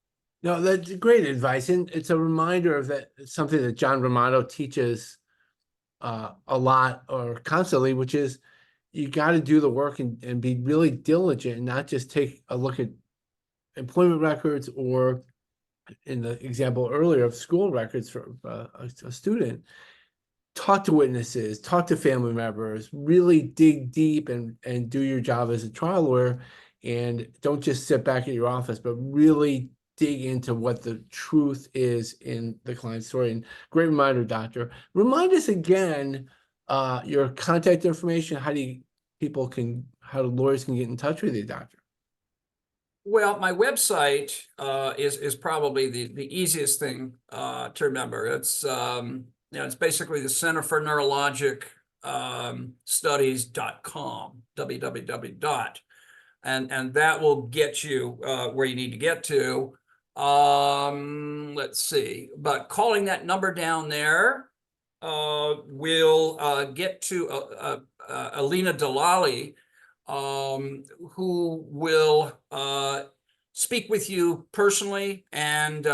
No, that's great advice. And it's a reminder of that, something that John Romano teaches a lot or constantly, which is you got to do the work and be really diligent and not just take a look at employment records or, in the example earlier, of school records for a student. Talk to witnesses, talk to family members, really dig deep and do your job as a trial lawyer, and don't just sit back at your office, but really dig into what the truth is in the client's story. And great reminder, doctor. Remind us again your contact information. How lawyers can get in touch with you, doctor? Well, my website is probably the easiest thing to remember. It's it's basically the Center For Neurologic Studies.com, www. And that will get you where you need to get to. Let's see, but calling that number down there will get to Alina Delali, who will speak with you personally and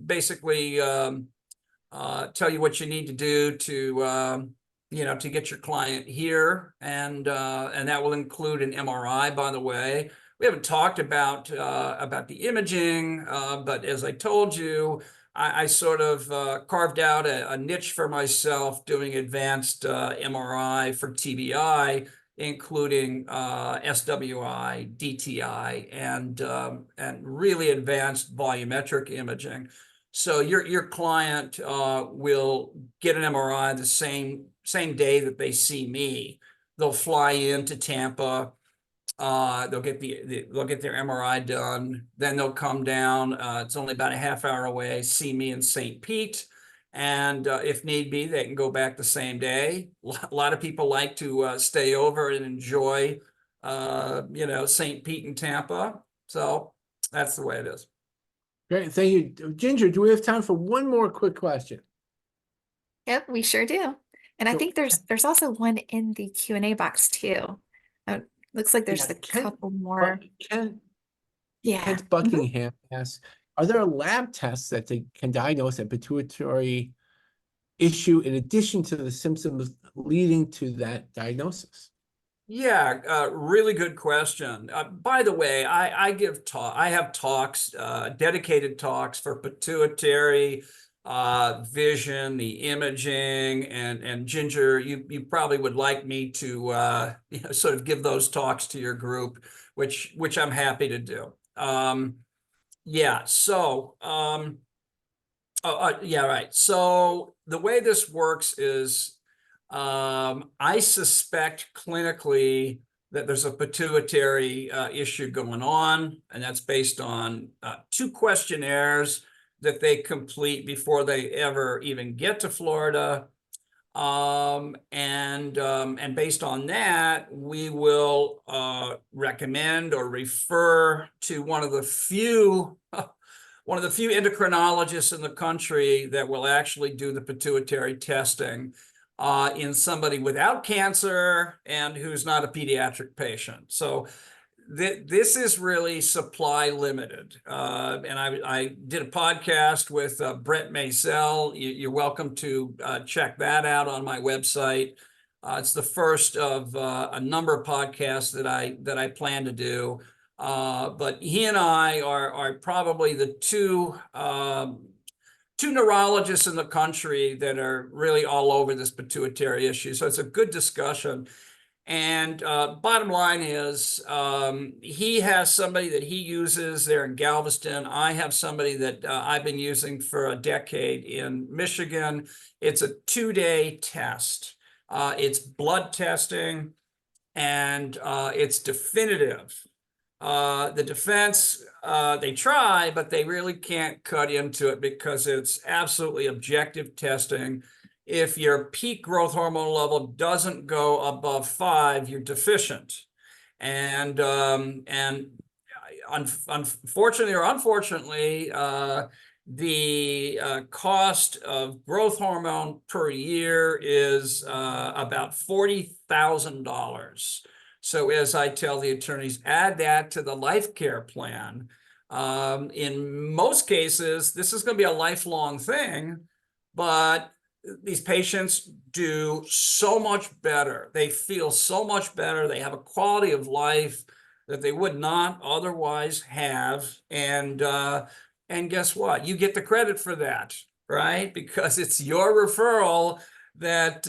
basically tell you what you need to do to to get your client here, and that will include an MRI, by the way. We haven't talked about the imaging, but as I told you, I sort of carved out a niche for myself doing advanced MRI for TBI, including SWI, DTI, and really advanced volumetric imaging. So your client will get an MRI the same day that they see me. They'll fly into Tampa. They'll get they'll get their MRI done. Then they'll come down. It's only about a half hour away. See me in St. Pete, and if need be, they can go back the same day. A lot of people like to stay over and enjoy, St. Pete and Tampa. So that's the way it is. Great, thank you. Ginger, do we have time for one more quick question? Yep, we sure do. And I So- think there's also one in the Q&A box too. Looks like there's Yeah, a couple more. Kent Yeah. Kent Buckingham asks, are there lab tests that they can diagnose a pituitary issue in addition to the symptoms leading to that diagnosis? Yeah, really good question. By the way, I have talks, dedicated talks for pituitary, vision, the imaging, and Ginger, you probably would like me to sort of give those talks to your group, which I'm happy to do. Yeah, so yeah, right. So the way this works is I suspect clinically that there's a pituitary issue going on, and that's based on 2 questionnaires that they complete before they ever even get to Florida. And based on that, we will recommend or refer to one of the few endocrinologists in the country that will actually do the pituitary testing in somebody without cancer and who's not a pediatric patient. So this is really supply limited. And I did a podcast with Brett Maisel. You're welcome to check that out on my website. It's the first of a number of podcasts that I plan to do. But he and I are probably the two neurologists in the country that are really all over this pituitary issue. So it's a good discussion. And bottom line is he has somebody that he uses there in Galveston. I have somebody that I've been using for a decade in Michigan. It's a 2-day test. It's blood testing, and it's definitive. The defense, they try, but they really can't cut into it because it's absolutely objective testing. If your peak growth hormone level doesn't go above 5, you're deficient. And unfortunately or unfortunately, the cost of growth hormone per year is about $40,000. So as I tell the attorneys, add that to the life care plan. In most cases, this is going to be a lifelong thing, but these patients do so much better. They feel so much better. They have a quality of life that they would not otherwise have. And guess what? You get the credit for that, right? Because it's your referral that,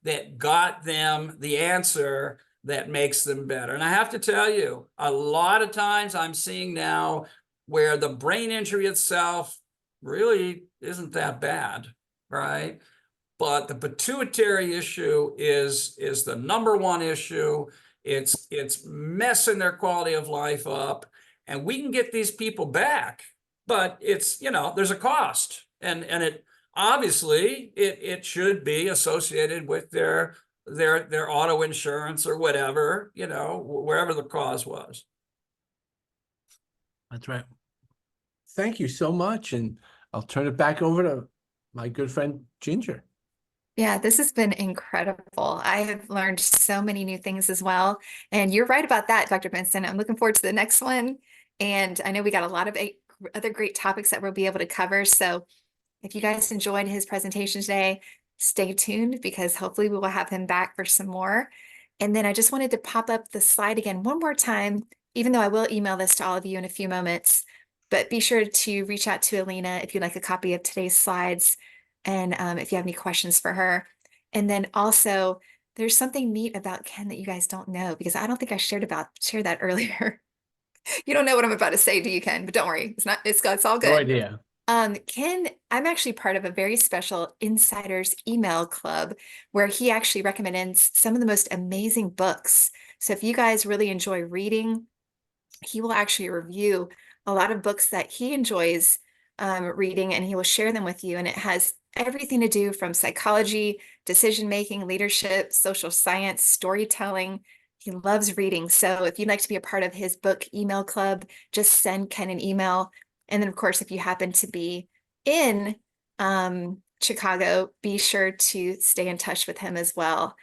that got them the answer that makes them better. And I have to tell you, a lot of times I'm seeing now where the brain injury itself really isn't that bad, right? But the pituitary issue is the number one issue. It's messing their quality of life up, and we can get these people back, but it's, there's a cost, and it obviously it should be associated with their auto insurance or whatever, wherever the cause was. That's right. Thank you so much. And I'll turn it back over to my good friend, Ginger. Yeah, this has been incredible. I have learned so many new things as well. And you're right about that, Dr. Benson. I'm looking forward to the next one. And I know we got a lot of other great topics that we'll be able to cover. So if you guys enjoyed his presentation today, stay tuned because hopefully we will have him back for some more. And then I just wanted to pop up the slide again one more time, even though I will email this to all of you in a few moments. But be sure to reach out to Alina if you'd like a copy of today's slides and if you have any questions for her. And then also, there's something neat about Ken that you guys don't know because I don't think I shared that earlier. You don't know what I'm about to say, do you, Ken? But don't worry, it's all good. No idea. Ken, I'm actually part of a very special insiders email club where he actually recommends some of the most amazing books. So if you guys really enjoy reading, he will actually review a lot of books that he enjoys reading, and he will share them with you. And it has everything to do from psychology, decision making, leadership, social science, storytelling. He loves reading. So if you'd like to be a part of his book email club, just send Ken an email. And then, of course, if you happen to be in Chicago, be sure to stay in touch with him as well.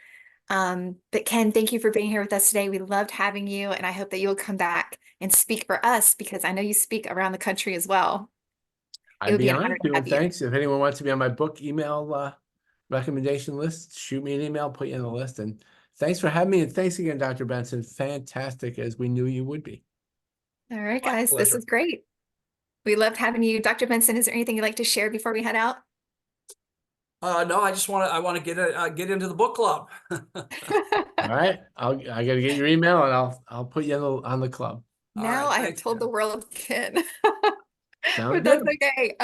But Ken, thank you for being here with us today. We loved having you, and I hope that you'll come back and speak for us, because I know you speak around the country as well. It I'd would be be an honored honor to to, have and you. thanks. If anyone wants to be on my book email recommendation list, shoot me an email, put you on the list. And thanks for having me. And thanks again, Dr. Benson. Fantastic, as we knew you would be. All right, My guys, this pleasure. is great. We loved having you. Dr. Benson, is there anything you'd like to share before we head out? No, I want to get into the book club. All right. I gotta get your email, and I'll put you on the club. Now right, I have thanks, told the Ken. world, Ken. Sounds But that's good. okay.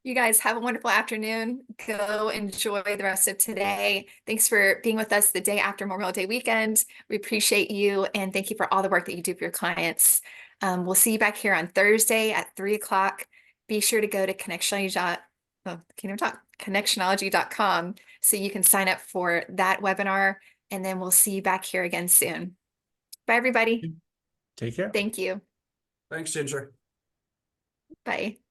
You guys have a wonderful afternoon. Go enjoy the rest of today. Thanks for being with us the day after Memorial Day weekend. We appreciate you, and thank you for all the work that you do for your clients. We'll see you back here on Thursday at 3 o'clock. Be sure to go to Connectionology.com so you can sign up for that webinar, and then we'll see you back here again soon. Bye, everybody. Take care. Thank you. Thanks, Ginger. Bye.